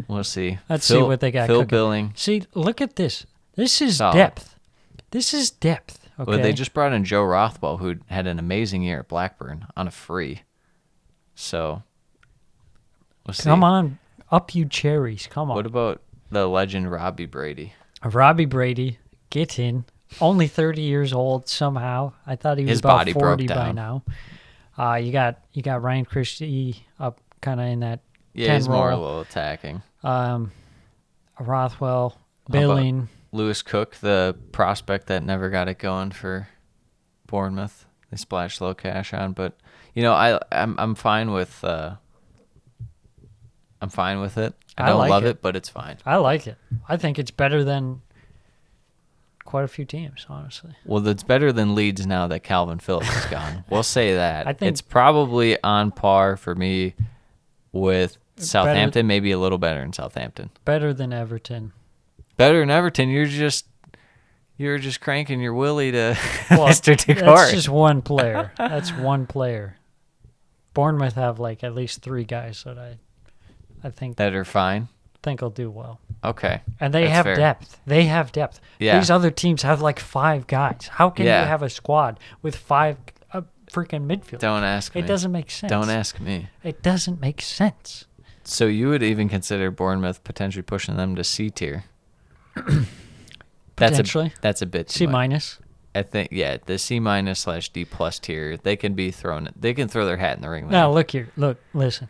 S6: we'll see.
S7: Let's see what they got
S6: Phil
S7: cooking.
S6: Billing.
S7: See, look at this. This is
S6: Solid.
S7: depth. This is depth. Okay.
S6: Well, they just brought in Joe Rothwell, who had an amazing year at Blackburn on a free. So, we'll see.
S7: Come on. Up you cherries. Come on.
S6: What about the legend Robbie Brady?
S7: Robbie Brady, get in. Only 30 years old somehow. I thought he was
S6: His
S7: about
S6: body
S7: 40
S6: broke
S7: by
S6: down.
S7: now. You got Ryan Christie up kind of in that
S6: Yeah,
S7: 10
S6: he's more a
S7: role.
S6: little attacking.
S7: Rothwell,
S6: How about
S7: Billing.
S6: Lewis Cook, the prospect that never got it going for Bournemouth. They splashed low cash on, but I'm fine with it. I don't
S7: like
S6: love
S7: it.
S6: it, but it's fine.
S7: I like it. I think it's better than quite a few teams, honestly.
S6: Well, it's better than Leeds now that Calvin Phillips is gone. We'll say that.
S7: I think-
S6: It's probably on par for me with Southampton, maybe a little better in Southampton.
S7: Better than Everton.
S6: Better than Everton. You're just cranking your willy to
S7: Well,
S6: Mr.
S7: that's
S6: Doucouré.
S7: just one player. That's one player. Bournemouth have like at least 3 guys that I think
S6: That are fine.
S7: will do well.
S6: Okay.
S7: And they
S6: That's
S7: have
S6: fair.
S7: depth. They have depth.
S6: Yeah.
S7: These other teams have like 5 guys. How can
S6: Yeah.
S7: you have a squad with 5 freaking midfielders?
S6: Don't ask me.
S7: It doesn't make sense.
S6: Don't ask me.
S7: It doesn't make sense.
S6: So you would even consider Bournemouth potentially pushing them to C tier?
S7: Potentially.
S6: That's a bit too
S7: C
S6: much.
S7: minus.
S6: I think the C-/D+ tier. They can be thrown. They can throw their hat in the ring.
S7: Now
S6: there.
S7: look here. Look, listen.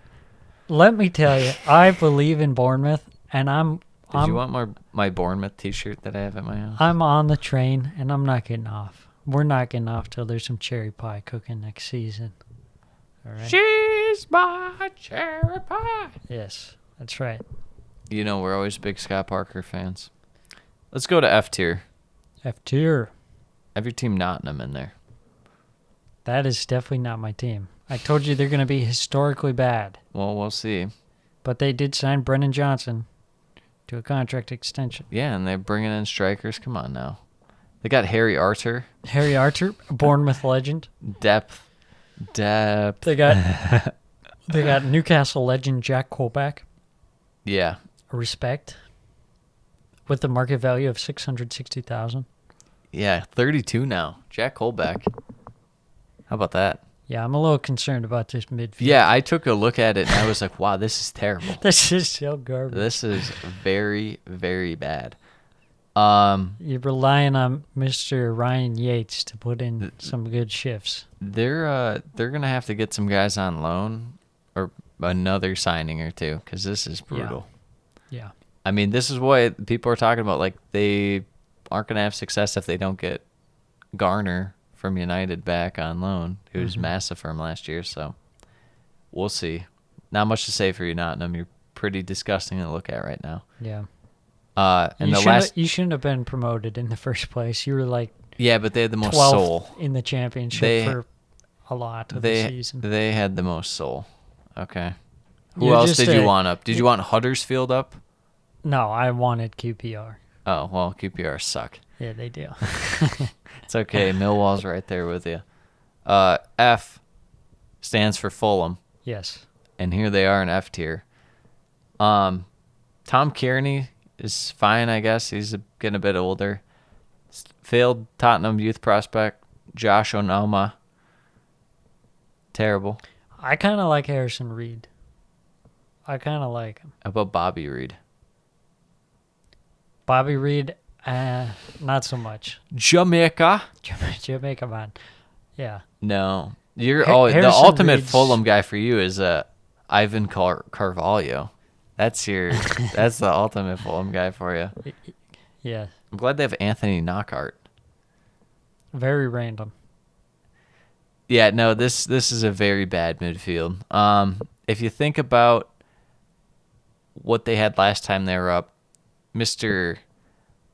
S7: Let me tell you, I believe in Bournemouth, and
S6: Did you want my Bournemouth T-shirt that I have at my house?
S7: I'm on the train, and I'm not getting off. We're not getting off till there's some cherry pie cooking next season. All right.
S6: She's my cherry pie.
S7: Yes, that's right.
S6: We're always big Scott Parker fans. Let's go to F tier.
S7: F tier.
S6: Have your team Nottingham in there.
S7: That is definitely not my team. I told you they're going to be historically bad,
S6: Well, we'll see.
S7: but they did sign Brennan Johnson to a contract extension.
S6: Yeah, and they're bringing in strikers. Come on now. They got Harry Arter.
S7: Harry Arter, Bournemouth legend.
S6: Depth.
S7: They got Newcastle legend Jack Colback.
S6: Yeah.
S7: Respect. With the market value of $660,000.
S6: Yeah, 32 now. Jack Colback. How about that?
S7: Yeah, I'm a little concerned about this midfield.
S6: Yeah, I took a look at it and I was like, wow, this is terrible.
S7: This is so garbage.
S6: This is very, very bad.
S7: You're relying on Mr. Ryan Yates to put in some good shifts.
S6: They're gonna have to get some guys on loan or another signing or two because this is brutal.
S7: Yeah.
S6: I mean, this is what people are talking about. Like, they aren't gonna have success if they don't get Garner from United back on loan, who was massive for him last year. So we'll see. Not much to say for you, Nottingham. You're pretty disgusting to look at right now.
S7: Yeah.
S6: And
S7: You shouldn't have been promoted in the first place. You were like
S6: yeah, but they had the most
S7: 12th
S6: soul.
S7: in the championship
S6: They-
S7: for a lot of the season.
S6: They had the most soul. Okay. Who
S7: You're
S6: else
S7: just
S6: did you
S7: a-
S6: want up? Did you want Huddersfield up?
S7: No, I wanted QPR.
S6: Oh, well, QPR suck.
S7: Yeah, they do.
S6: It's okay. Millwall's right there with you. F stands for Fulham,
S7: Yes.
S6: and here they are in F tier. Tom Kearney is fine, I guess. He's getting a bit older. Failed Tottenham youth prospect, Josh Onoma. Terrible.
S7: I kind of like Harrison Reed. I kind of like him.
S6: How about Bobby Reed?
S7: Bobby Reed, not so much.
S6: Jamaica.
S7: Jamaica man. Yeah.
S6: No. The
S7: Harrison
S6: ultimate
S7: Reed's-
S6: Fulham guy for you is Ivan Carvalho. That's that's the ultimate Fulham guy for you.
S7: Yeah.
S6: I'm glad they have Anthony Knockhart.
S7: Very random.
S6: Yeah, no, this is a very bad midfield. If you think about what they had last time they were up, Mr.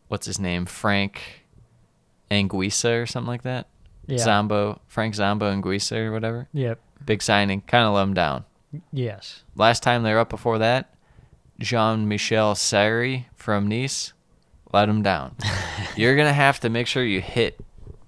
S6: What's his name? Frank Anguissa or something like that?
S7: Yeah.
S6: Frank Zombo Anguissa or whatever.
S7: Yep.
S6: Big signing, kind of let him down.
S7: Yes.
S6: Last time they were up before that, Jean-Michel Sarri from Nice let him down. You're going to have to make sure you hit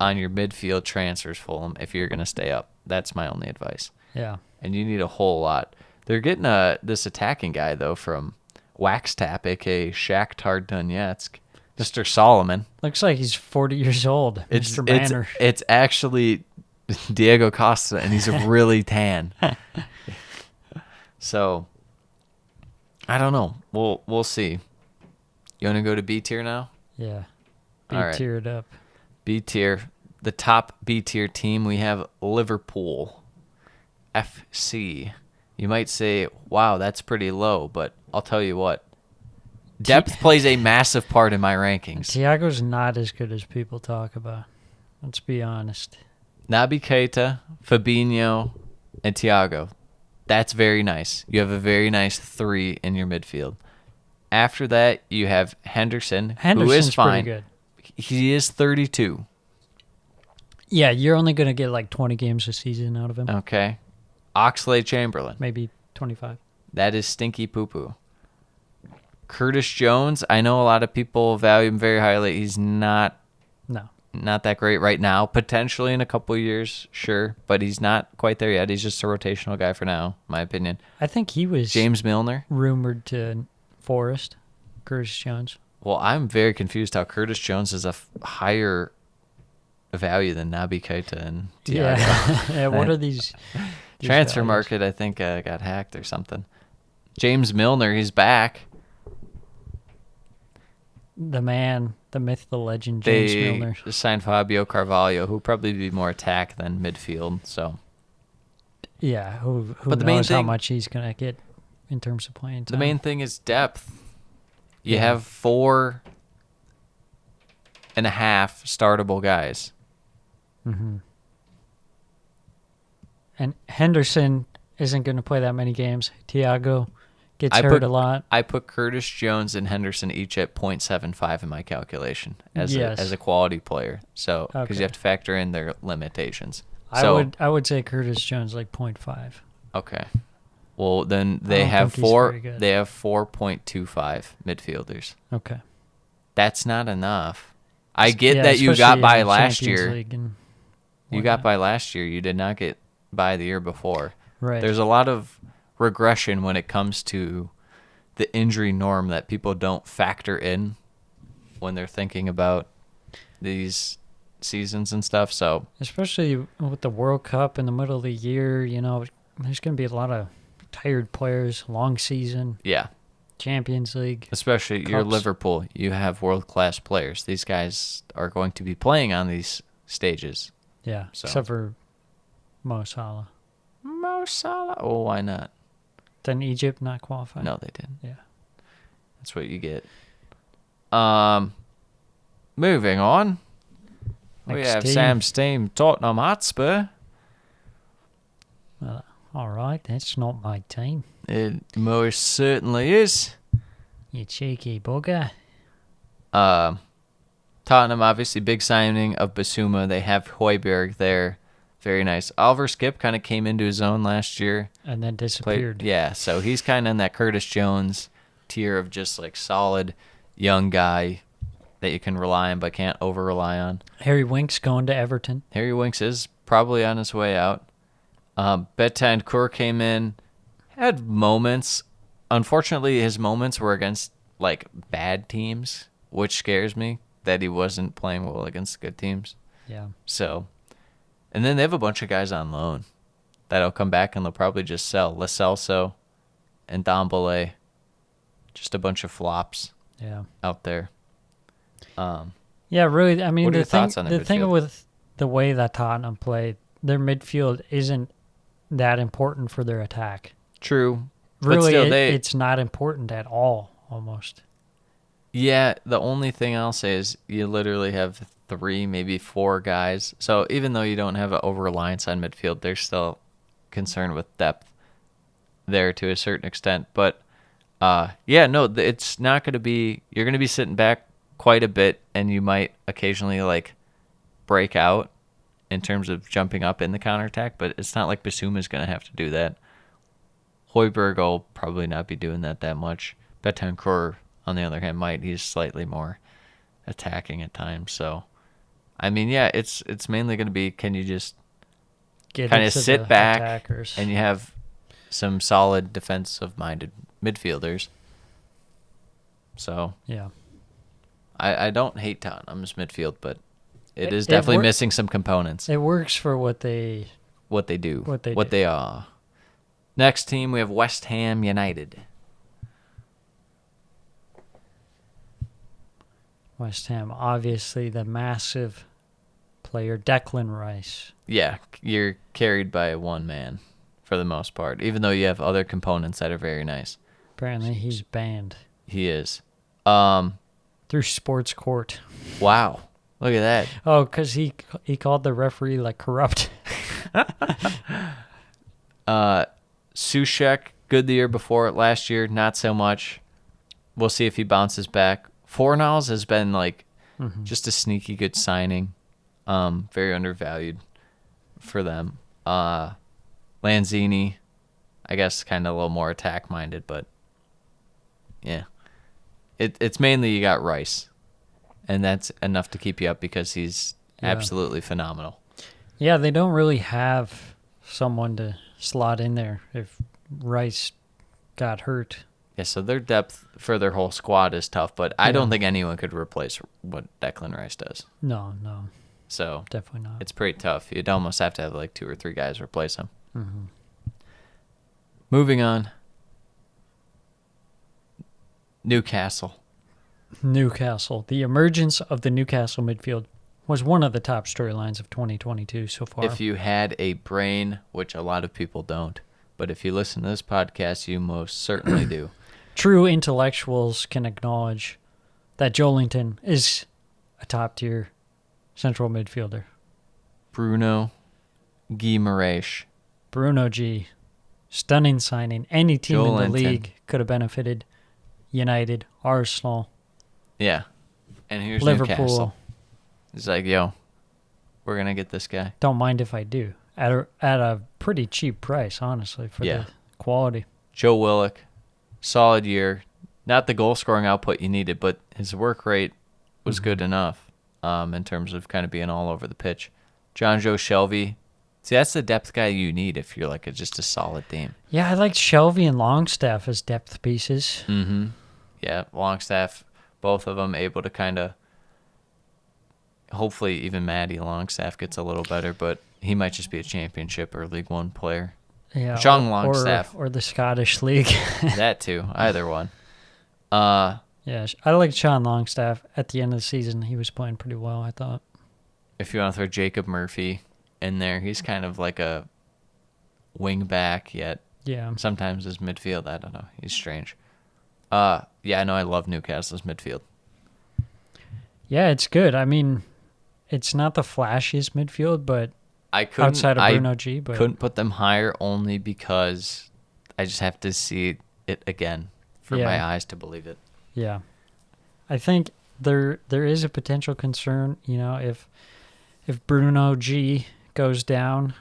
S6: on your midfield transfers, Fulham, if you're going to stay up. That's my only advice.
S7: Yeah.
S6: And you need a whole lot. They're getting this attacking guy, though, from Waxtap, a.k.a. Shakhtar Donetsk, Mr. Solomon.
S7: Looks like he's 40 years old, Mr. Banner.
S6: It's actually Diego Costa, and he's really tan. So, I don't know. We'll see. You want to go to B tier now?
S7: Yeah. Be
S6: All right.
S7: tiered up.
S6: B tier. The top B tier team, we have Liverpool. FC. You might say, wow, that's pretty low, but I'll tell you what. Depth plays a massive part in my rankings.
S7: Thiago's not as good as people talk about. Let's be honest.
S6: Naby Keita, Fabinho, and Thiago. That's very nice. You have a very nice 3 in your midfield. After that, you have Henderson, who
S7: Henderson's
S6: is fine.
S7: pretty good.
S6: He is 32.
S7: Yeah, you're only going to get like 20 games a season out of him.
S6: Okay. Oxlade-Chamberlain.
S7: Maybe 25.
S6: That is stinky poo-poo. Curtis Jones, I know a lot of people value him very highly. He's not
S7: No.
S6: that great right now. Potentially in a couple of years, sure. But he's not quite there yet. He's just a rotational guy for now, in my opinion.
S7: I think he was
S6: James Milner.
S7: rumored to Forest, Curtis Jones.
S6: Well, I'm very confused how Curtis Jones is a higher value than Naby Keita and Thiago.
S7: Yeah. Yeah, what are these
S6: Transfer
S7: values?
S6: market, I think, got hacked or something. James Milner, he's back.
S7: The man, the myth, the legend, James
S6: They
S7: Milner.
S6: signed Fabio Carvalho, who would probably be more attack than midfield. So
S7: Yeah, who
S6: But the main
S7: knows how
S6: thing-
S7: much he's going to get in terms of playing time.
S6: the main thing is depth. You
S7: Yeah.
S6: have 4.5 startable guys.
S7: Mm-hmm. And Henderson isn't going to play that many games. Thiago gets hurt a lot.
S6: I put Curtis Jones and Henderson each at 0.75 in my calculation as
S7: Yes.
S6: a quality player. So because
S7: Okay.
S6: you have to factor in their limitations. So,
S7: I would say Curtis Jones like 0.5.
S6: okay. Well, then
S7: I
S6: they
S7: don't
S6: have
S7: think he's very good.
S6: They have 4.25 midfielders.
S7: Okay.
S6: That's not enough. I get that you
S7: especially
S6: got by
S7: in
S6: last
S7: Champions
S6: year.
S7: League and
S6: You got
S7: whatnot.
S6: by last year. You did not get by the year before.
S7: Right.
S6: There's a lot of regression when it comes to the injury norm that people don't factor in when they're thinking about these seasons and stuff. So
S7: Especially with the World Cup in the middle of the year, there's going to be a lot of tired players, long season,
S6: yeah,
S7: Champions League.
S6: especially your
S7: Cups.
S6: Liverpool, you have world-class players. These guys are going to be playing on these stages.
S7: Yeah,
S6: So.
S7: except for Mo Salah.
S6: Mo Salah. Oh, why not?
S7: Then Egypt not qualified.
S6: No, they didn't.
S7: Yeah.
S6: That's what you get. Moving on. We
S7: Next
S6: have
S7: team.
S6: Sam's team, Tottenham Hotspur.
S7: Well, all right, that's not my team.
S6: It most certainly is.
S7: You cheeky bugger.
S6: Tottenham, obviously, big signing of Basuma. They have Højbjerg there. Very nice. Oliver Skip kind of came into his own last year.
S7: And then disappeared.
S6: Yeah, so he's kind of in that Curtis Jones, tier of just like solid young guy that you can rely on but can't over rely on.
S7: Harry Winks going to Everton.
S6: Harry Winks is probably on his way out. Bentancur came in, had moments. Unfortunately, his moments were against like bad teams, which scares me that he wasn't playing well against good teams.
S7: Yeah.
S6: So, and then they have a bunch of guys on loan that'll come back and they'll probably just sell. Lo Celso and Dombele, just a bunch of flops
S7: Yeah.
S6: out there.
S7: Yeah, really. I mean,
S6: What are
S7: the
S6: your
S7: thing,
S6: thoughts on the
S7: the thing
S6: midfield?
S7: with the way that Tottenham play, their midfield isn't that important for their attack.
S6: True.
S7: Really,
S6: but still,
S7: it's not important at all, almost.
S6: Yeah, the only thing I'll say is you literally have 3, maybe 4 guys. So even though you don't have an over-reliance on midfield, there's still concern with depth there to a certain extent. But, it's not going to be – you're going to be sitting back quite a bit, and you might occasionally, like, break out in terms of jumping up in the counterattack, but it's not like Bissouma's going to have to do that. Højbjerg will probably not be doing that much. Bentancur, on the other hand, might. He's slightly more attacking at times. So, I mean, yeah, it's mainly going to be, can you just
S7: Get
S6: kind of
S7: it to
S6: sit
S7: the
S6: back
S7: attackers.
S6: and you have some solid defensive-minded midfielders. So,
S7: Yeah.
S6: I don't hate Tottenham's midfield, but it is
S7: It
S6: definitely
S7: wor-
S6: missing some components.
S7: It works for what they
S6: What they do.
S7: What they
S6: What
S7: do.
S6: they are. Next team, we have West Ham United.
S7: West Ham, obviously the massive player Declan Rice.
S6: Yeah, you're carried by one man for the most part, even though you have other components that are very nice.
S7: Apparently he's banned
S6: He is.
S7: through sports court.
S6: Wow. Look at that.
S7: Oh, because he called the referee like corrupt.
S6: Sushek, good the year before. Last year, not so much. We'll see if he bounces back. Fornals has been like just a sneaky good signing. Very undervalued for them. Lanzini, I guess kind of a little more attack minded, but yeah. It's mainly you got Rice. And that's enough to keep you up because he's absolutely phenomenal.
S7: Yeah, they don't really have someone to slot in there if Rice got hurt.
S6: Yeah, so their depth for their whole squad is tough, but I don't think anyone could replace what Declan Rice does.
S7: No,
S6: So
S7: definitely not.
S6: it's pretty tough. You'd almost have to have like 2 or 3 guys replace him. Moving on. Newcastle.
S7: The emergence of the Newcastle midfield was one of the top storylines of 2022 so far.
S6: If you had a brain, which a lot of people don't, but if you listen to this podcast, you most certainly do.
S7: True intellectuals can acknowledge that Joelinton is a top-tier central midfielder.
S6: Bruno Guimaraes.
S7: Bruno G. Stunning signing. Any team in
S6: Joelinton.
S7: the league could have benefited. United, Arsenal,
S6: Yeah. And here's
S7: Liverpool.
S6: Newcastle. It's like, yo, we're going to get this guy.
S7: Don't mind if I do. At a pretty cheap price, honestly, for the quality.
S6: Joe Willock, solid year. Not the goal scoring output you needed, but his work rate was good enough in terms of kind of being all over the pitch. John Joe Shelby. See, that's the depth guy you need if you're like just a solid team.
S7: Yeah, I liked Shelby and Longstaff as depth pieces.
S6: Mm-hmm. Yeah, Longstaff, both of them able to kind of. Hopefully, even Matty Longstaff gets a little better, but he might just be a championship or League One player.
S7: Yeah,
S6: John Longstaff.
S7: or the Scottish League.
S6: That too, either one.
S7: Yeah, I liked Sean Longstaff. At the end of the season, he was playing pretty well, I thought.
S6: If you want to throw Jacob Murphy in there, he's kind of like a wing back, yet sometimes his midfield, I don't know. He's strange. Yeah, no, I love Newcastle's midfield.
S7: Yeah, it's good. I mean, it's not the flashiest midfield, but outside of Bruno G, but
S6: couldn't put them higher only because I just have to see it again for my eyes to believe it.
S7: yeah, I think there is a potential concern. You know, if Bruno G goes down,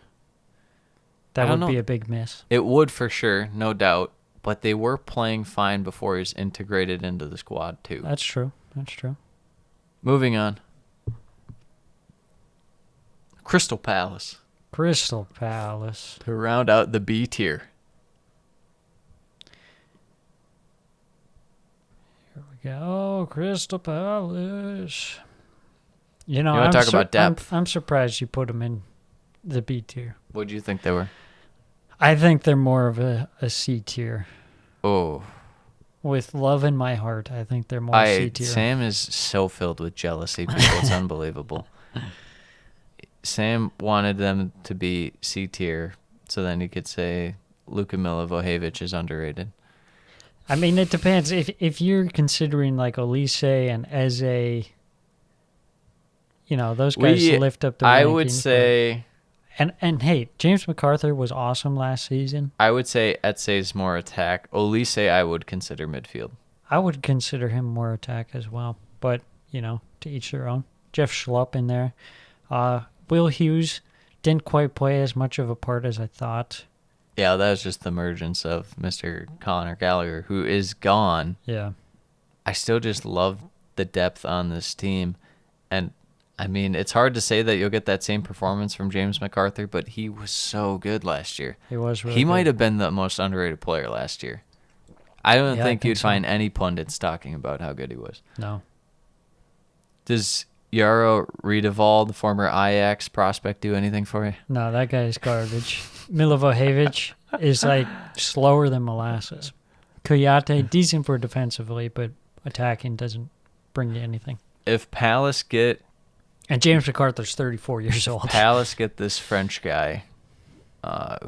S7: that would be a big miss.
S6: It would for sure, no doubt. but they were playing fine before he was integrated into the squad too.
S7: That's true. That's true.
S6: Moving on. Crystal Palace
S7: Crystal Palace.
S6: to round out the B tier.
S7: Here we go. Crystal Palace. You know,
S6: You wanna talk about depth?
S7: I'm surprised you put them in the B tier.
S6: What do you think they were?
S7: I think they're more of a C tier.
S6: Oh,
S7: With love in my heart, I think they're more C tier.
S6: Sam is so filled with jealousy, people. It's unbelievable. Sam wanted them to be C tier, so then he could say Luka Milivojevic is underrated.
S7: I mean, it depends. If you're considering like Olise and Eze, you know, those guys lift up the
S6: I would
S7: rankings,
S6: say...
S7: And hey, James MacArthur was awesome last season.
S6: I would say Etse's more attack. Olise I would consider midfield.
S7: I would consider him more attack as well. But, you know, to each their own. Jeff Schlupp in there. Will Hughes didn't quite play as much of a part as I thought.
S6: Yeah, that was just the emergence of Mr. Conor Gallagher, who is gone.
S7: Yeah.
S6: I still just love the depth on this team. And, I mean, it's hard to say that you'll get that same performance from James MacArthur, but he was so good last year.
S7: He was really
S6: He
S7: good.
S6: might have been the most underrated player last year. I don't
S7: Yeah, I
S6: think
S7: think
S6: you'd
S7: so.
S6: find any pundits talking about how good he was.
S7: No.
S6: Does Jaro Riedewald, the former Ajax prospect, do anything for you?
S7: No, that guy is garbage. Milivojevic is like slower than molasses. Kouyaté, decent for defensively, but attacking doesn't bring you anything.
S6: If Palace get
S7: And James MacArthur's 34 years old.
S6: get this French guy,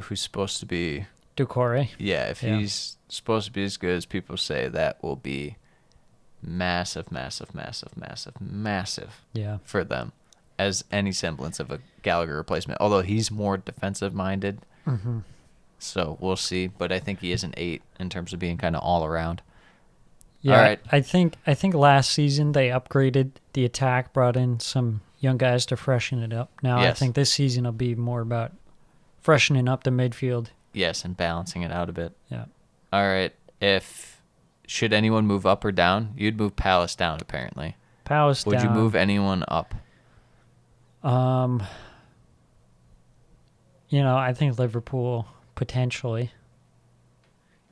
S6: who's supposed to be,
S7: Doucouré.
S6: if
S7: Yeah.
S6: he's supposed to be as good as people say, that will be massive
S7: Yeah.
S6: for them as any semblance of a Gallagher replacement. Although he's more defensive minded,
S7: Mm-hmm.
S6: so we'll see. But I think he is an 8 in terms of being kind of all around.
S7: Yeah,
S6: All right.
S7: I think last season they upgraded the attack, brought in some young guys to freshen it up. Now I
S6: Yes.
S7: think this season will be more about freshening up the midfield.
S6: Yes, and balancing it out a bit.
S7: Yeah.
S6: All right. Should anyone move up or down? You'd move Palace down, apparently.
S7: Palace
S6: Would you
S7: down.
S6: move anyone up?
S7: You know, I think Liverpool potentially.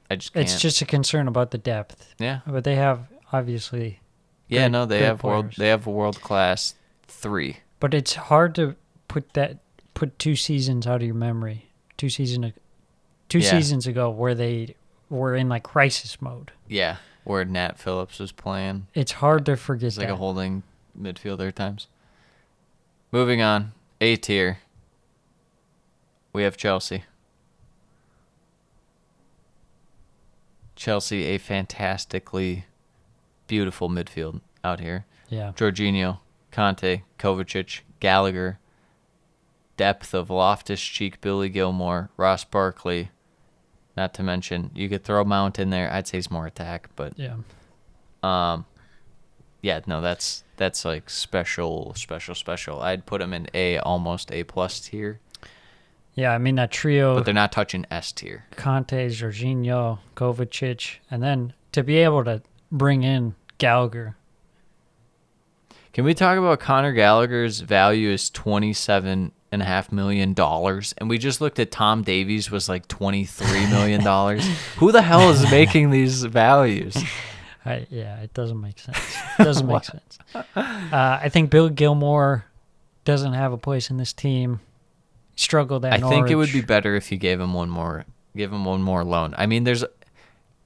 S6: I just can't.
S7: It's just a concern about the depth.
S6: Yeah.
S7: But they have obviously.
S6: Yeah,
S7: good-
S6: no, they
S7: good
S6: have
S7: players.
S6: they have world class 3.
S7: But it's hard to put 2 seasons out of your memory. Two seasons ago, where they were in like crisis mode.
S6: Yeah, where Nat Phillips was playing.
S7: It's hard to forget
S6: He's like
S7: that.
S6: a holding midfielder at times. Moving on, A tier. We have Chelsea. Chelsea, a fantastically beautiful midfield out here.
S7: Yeah.
S6: Jorginho, Conte, Kovacic, Gallagher, depth of Loftus-Cheek, Billy Gilmore, Ross Barkley. Not to mention, you could throw Mount in there. I'd say he's more attack, but
S7: Yeah.
S6: yeah, no, that's like special. I'd put him in almost A plus tier,
S7: Yeah, I mean that trio,
S6: but they're not touching S tier.
S7: Conte, Jorginho, Kovacic, and then to be able to bring in Gallagher.
S6: Can we talk about Conor Gallagher's value is $27.5 million, and we just looked at Tom Davies was like $23 million. Who the hell is making these values?
S7: Yeah, it doesn't make sense. It doesn't make sense. I think Bill Gilmore doesn't have a place in this team. Struggled at
S6: I think it would be
S7: Norwich.
S6: better if you gave him one more loan. I mean,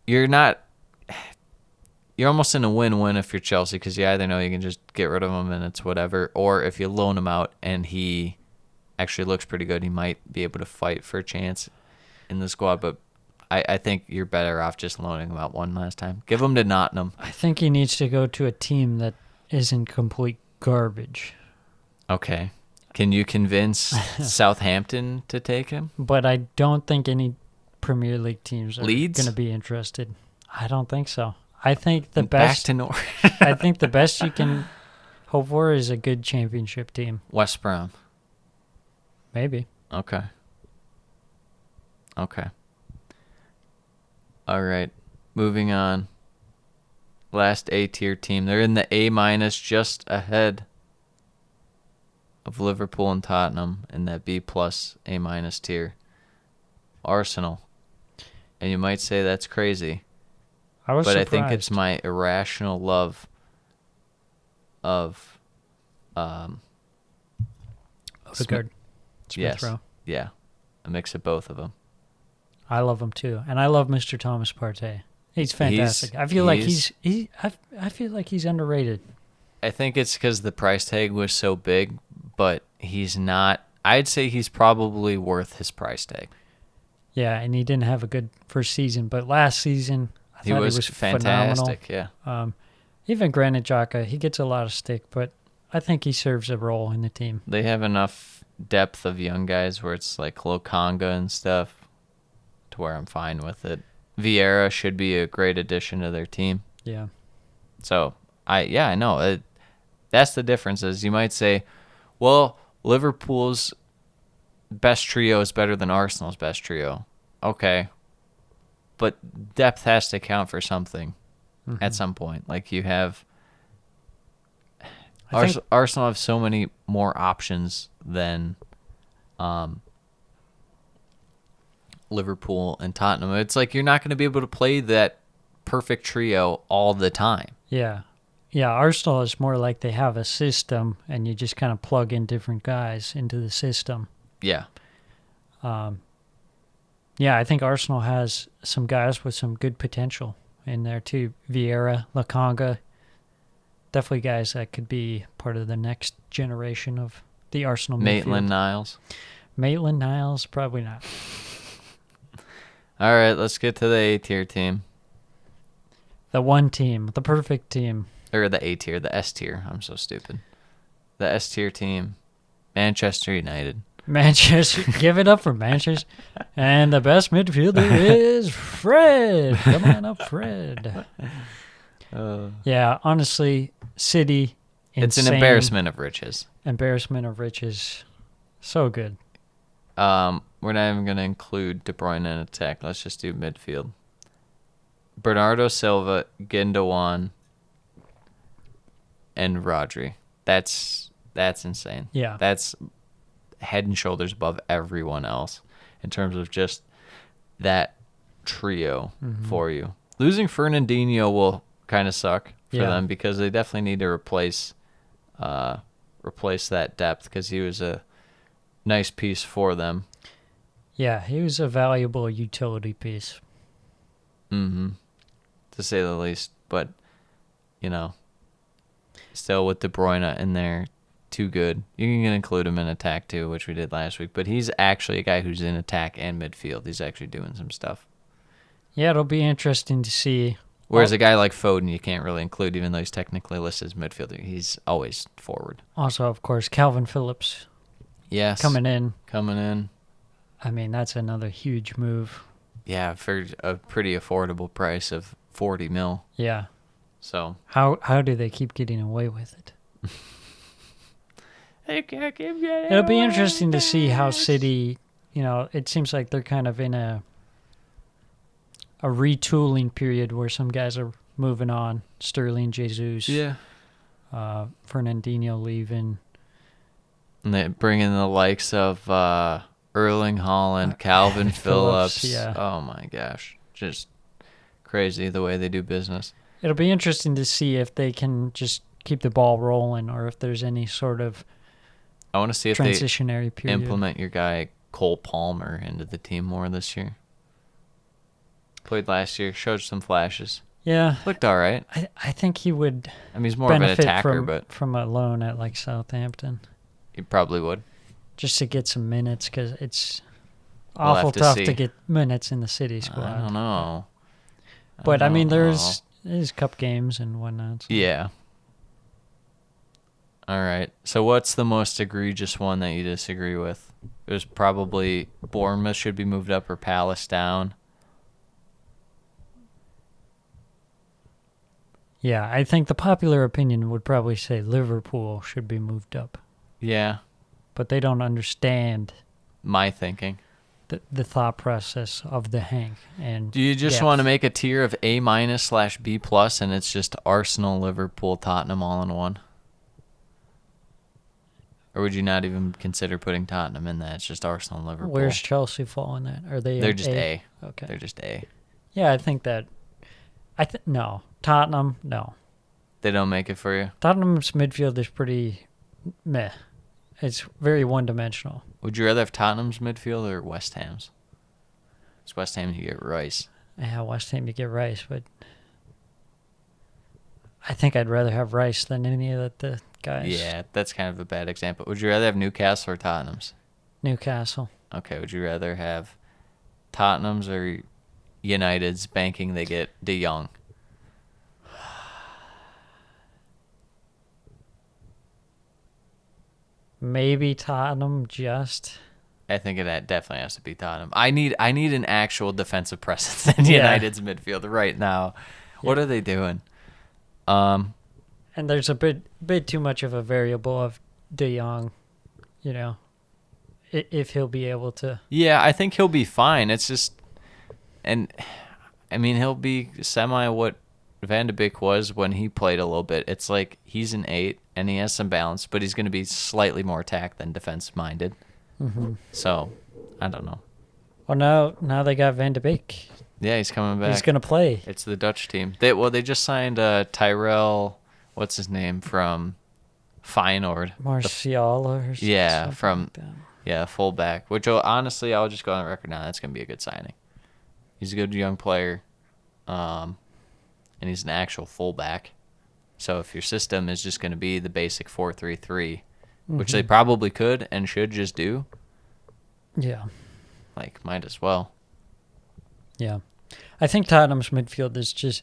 S6: you're almost in a win-win if you're Chelsea, because you either know you can just get rid of him and it's whatever, or if you loan him out and he actually looks pretty good, he might be able to fight for a chance in the squad. But I think you're better off just loaning him out one last time. Give him to Nottingham.
S7: I think he needs to go to a team that isn't complete garbage.
S6: Okay. Can you convince Southampton to take him?
S7: But I don't think any Premier League teams are
S6: Leeds?
S7: going to be interested. I don't think so. I think the
S6: Back
S7: best.
S6: to North.
S7: I think the best you can hope for is a good championship team.
S6: West Brom.
S7: Maybe.
S6: Okay. All right, moving on. Last A-tier team. They're in the A-, just ahead of Liverpool and Tottenham in that B+, A- tier. Arsenal. And you might say that's crazy.
S7: I was
S6: But
S7: surprised.
S6: I think it's my irrational love of
S7: Odegaard.
S6: yes,
S7: Smith-Rowe.
S6: yeah, a mix of both of them.
S7: I love him too, and I love Mr. Thomas Partey. He's fantastic. I feel like I feel like he's underrated.
S6: I think it's because the price tag was so big, but he's not. I'd say he's probably worth his price tag.
S7: Yeah, and he didn't have a good first season, but last season I thought he was
S6: fantastic.
S7: phenomenal.
S6: Yeah,
S7: Even Granit Xhaka, he gets a lot of stick, but I think he serves a role in the team.
S6: they have enough depth of young guys where it's like Lokanga and stuff, to where I'm fine with it. Vieira should be a great addition to their team.
S7: Yeah.
S6: So I know that's the difference. Is you might say, well, Liverpool's best trio is better than Arsenal's best trio. Okay, but depth has to count for something at some point. Like you have Arsenal have so many more options than Liverpool and Tottenham. It's like you're not going to be able to play that perfect trio all the time.
S7: Yeah. Yeah, Arsenal is more like they have a system, and you just kind of plug in different guys into the system.
S6: Yeah.
S7: Yeah, I think Arsenal has some guys with some good potential in there too. Vieira, Lokanga, definitely guys that could be part of the next generation of the Arsenal midfield.
S6: Maitland-Niles.
S7: Maitland-Niles, probably not.
S6: All right, let's get to the A-tier team.
S7: The one team, the perfect team.
S6: Or the A-tier, the S-tier. I'm so stupid. The S-tier team, Manchester United.
S7: Manchester, give it up for Manchester. And the best midfielder is Fred. Come on up, Fred. Yeah, honestly, City,
S6: It's an
S7: insane.
S6: embarrassment of riches.
S7: Embarrassment of riches. So good.
S6: We're not even going to include De Bruyne in attack. Let's just do midfield. Bernardo Silva, Gundogan, and Rodri. That's insane.
S7: Yeah.
S6: That's head and shoulders above everyone else in terms of just that trio for you. Losing Fernandinho will kind of suck for them because they definitely need to replace that depth because he was a nice piece for them.
S7: Yeah, he was a valuable utility piece.
S6: To say the least. But, still with De Bruyne in there, too good. You can include him in attack too, which we did last week. But he's actually a guy who's in attack and midfield. He's actually doing some stuff.
S7: Yeah, it'll be interesting to see.
S6: Whereas a guy like Foden, you can't really include, even though he's technically listed as midfielder. He's always forward.
S7: Also, of course, Calvin Phillips
S6: Yes.
S7: coming in.
S6: I
S7: mean, that's another huge move.
S6: Yeah, for a pretty affordable price of 40 mil.
S7: Yeah.
S6: So
S7: How do they keep getting away with it?
S6: they can't keep getting
S7: It'll be
S6: away
S7: interesting to
S6: with
S7: see how
S6: it.
S7: City, it seems like they're kind of in a retooling period where some guys are moving on. Sterling, Jesus,
S6: Yeah.
S7: Fernandinho leaving.
S6: And they bring in the likes of Erling Haaland, Calvin Phillips.
S7: Yeah.
S6: Oh my gosh. Just crazy the way they do business.
S7: It'll be interesting to see if they can just keep the ball rolling or if there's any sort of
S6: I want to see if they
S7: transitionary period.
S6: implement your guy Cole Palmer into the team more this year. Played last year, showed some flashes.
S7: Yeah.
S6: Looked all right.
S7: I think he would
S6: I mean, he's more of an
S7: benefit
S6: attacker,
S7: from a loan at like Southampton
S6: he probably would.
S7: just to get some minutes because it's
S6: We'll
S7: awful
S6: have to
S7: tough
S6: see.
S7: to get minutes in the City squad.
S6: I don't know.
S7: But I mean,
S6: don't know.
S7: there's cup games and whatnot. So.
S6: Yeah. All right. So what's the most egregious one that you disagree with? It was probably Bournemouth should be moved up or Palace down.
S7: Yeah, I think the popular opinion would probably say Liverpool should be moved up,
S6: Yeah.
S7: but they don't understand.
S6: My thinking.
S7: the thought process of the Hank. And
S6: Do you just
S7: depth.
S6: want to make a tier of A-/B+, and it's just Arsenal, Liverpool, Tottenham all in one? Or would you not even consider putting Tottenham in that? It's just Arsenal and Liverpool.
S7: Where's Chelsea fall in that? Are they?
S6: They're just A.
S7: Okay.
S6: They're just A.
S7: Yeah, I think that. No, Tottenham. No,
S6: They don't make it for you?
S7: Tottenham's midfield is pretty meh. It's very one-dimensional.
S6: Would you rather have Tottenham's midfield or West Ham's? It's West Ham, you get Rice.
S7: Yeah, West Ham, you get Rice, but I think I'd rather have Rice than any of the guys.
S6: Yeah, that's kind of a bad example. Would you rather have Newcastle or Tottenham's?
S7: Newcastle.
S6: Okay, would you rather have Tottenham's or United's banking they get De Jong?
S7: Maybe Tottenham just.
S6: I think it definitely has to be Tottenham. I need an actual defensive presence in
S7: Yeah.
S6: United's midfield right now. What are they doing?
S7: And there's a bit too much of a variable of De Jong, if he'll be able to.
S6: Yeah, I think he'll be fine. It's just, and I mean, he'll be semi what Van de Beek was when he played a little bit. It's like he's an 8 and he has some balance, but he's going to be slightly more attack than defense minded.
S7: Mm-hmm.
S6: So, I don't know.
S7: Well, now they got Van de Beek.
S6: Yeah, he's coming back.
S7: He's gonna play.
S6: It's the Dutch team. They just signed Tyrell, what's his name, from Feyenoord.
S7: Martial or
S6: Yeah,
S7: something
S6: from
S7: like that.
S6: Yeah, fullback. Which honestly, I'll just go on record now. That's gonna be a good signing. He's a good young player, and he's an actual fullback. So if your system is just gonna be the basic 4-3-3, which they probably could and should just do,
S7: Yeah.
S6: like might as well.
S7: Yeah. I think Tottenham's midfield is just,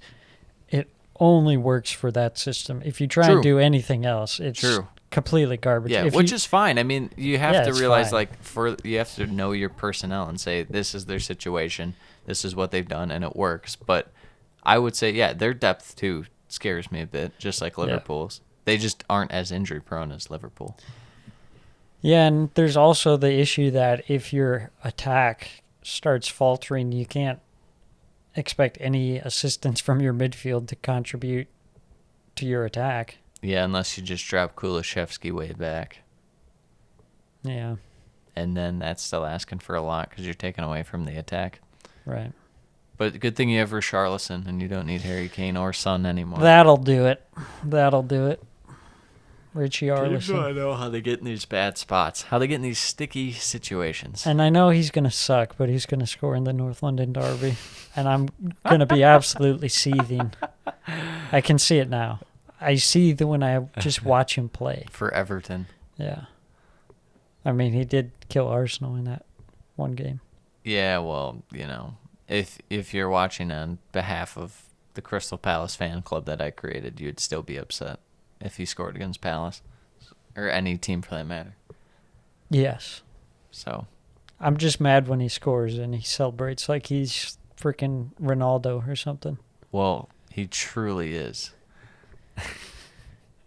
S7: it only works for that system. If you try
S6: True.
S7: and do anything else, it's
S6: True.
S7: completely garbage.
S6: Yeah,
S7: If
S6: which
S7: you-
S6: is fine. I mean, you have
S7: Yeah,
S6: to
S7: it's
S6: realize,
S7: fine.
S6: you have to know your personnel and say, this is their situation, this is what they've done, and it works. But I would say, yeah, their depth, too, scares me a bit, just like Liverpool's. They just aren't as injury-prone as Liverpool.
S7: Yeah, and there's also the issue that if your attack starts faltering, you can't expect any assistance from your midfield to contribute to your attack.
S6: Yeah, unless you just drop Kulishevsky way back.
S7: Yeah,
S6: And then that's still asking for a lot because you're taking away from the attack.
S7: right.
S6: But good thing you have Richarlison and you don't need Harry Kane or Son anymore.
S7: That'll do it. Richie
S6: I
S7: Arlison.
S6: know how they get in these bad spots, how they get in these sticky situations.
S7: And I know he's going to suck, but he's going to score in the North London Derby. And I'm going to be absolutely seething. I can see it now. I seethe when I just watch him play.
S6: For Everton.
S7: Yeah. I mean, he did kill Arsenal in that one game.
S6: Yeah, well, if you're watching on behalf of the Crystal Palace fan club that I created, you'd still be upset if he scored against Palace or any team for that matter.
S7: Yes.
S6: So,
S7: I'm just mad when he scores and he celebrates like he's freaking Ronaldo or something.
S6: well, he truly is.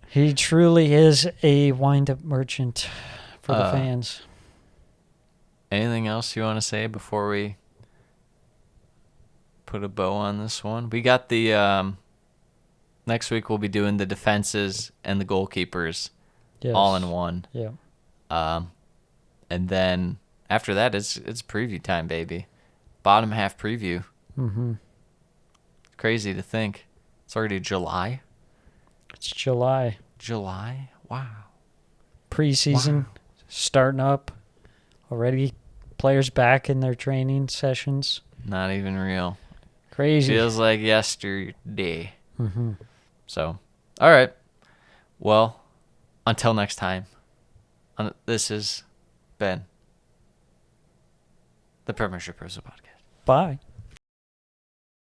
S7: He truly is a wind-up merchant for the fans.
S6: Anything else you want to say before we put a bow on this one? We got the next week we'll be doing the defenses and the goalkeepers
S7: Yes.
S6: all in one.
S7: Yeah.
S6: And then after that it's preview time, baby. Bottom half preview.
S7: Mm-hmm.
S6: Crazy to think. It's already July.
S7: It's July.
S6: July? Wow.
S7: Preseason starting up. Already players back in their training sessions.
S6: Not even real.
S7: Crazy.
S6: Feels like yesterday.
S7: Mm-hmm.
S6: So, all right. Well, until next time, this has been the Premiership Perusal podcast.
S7: Bye.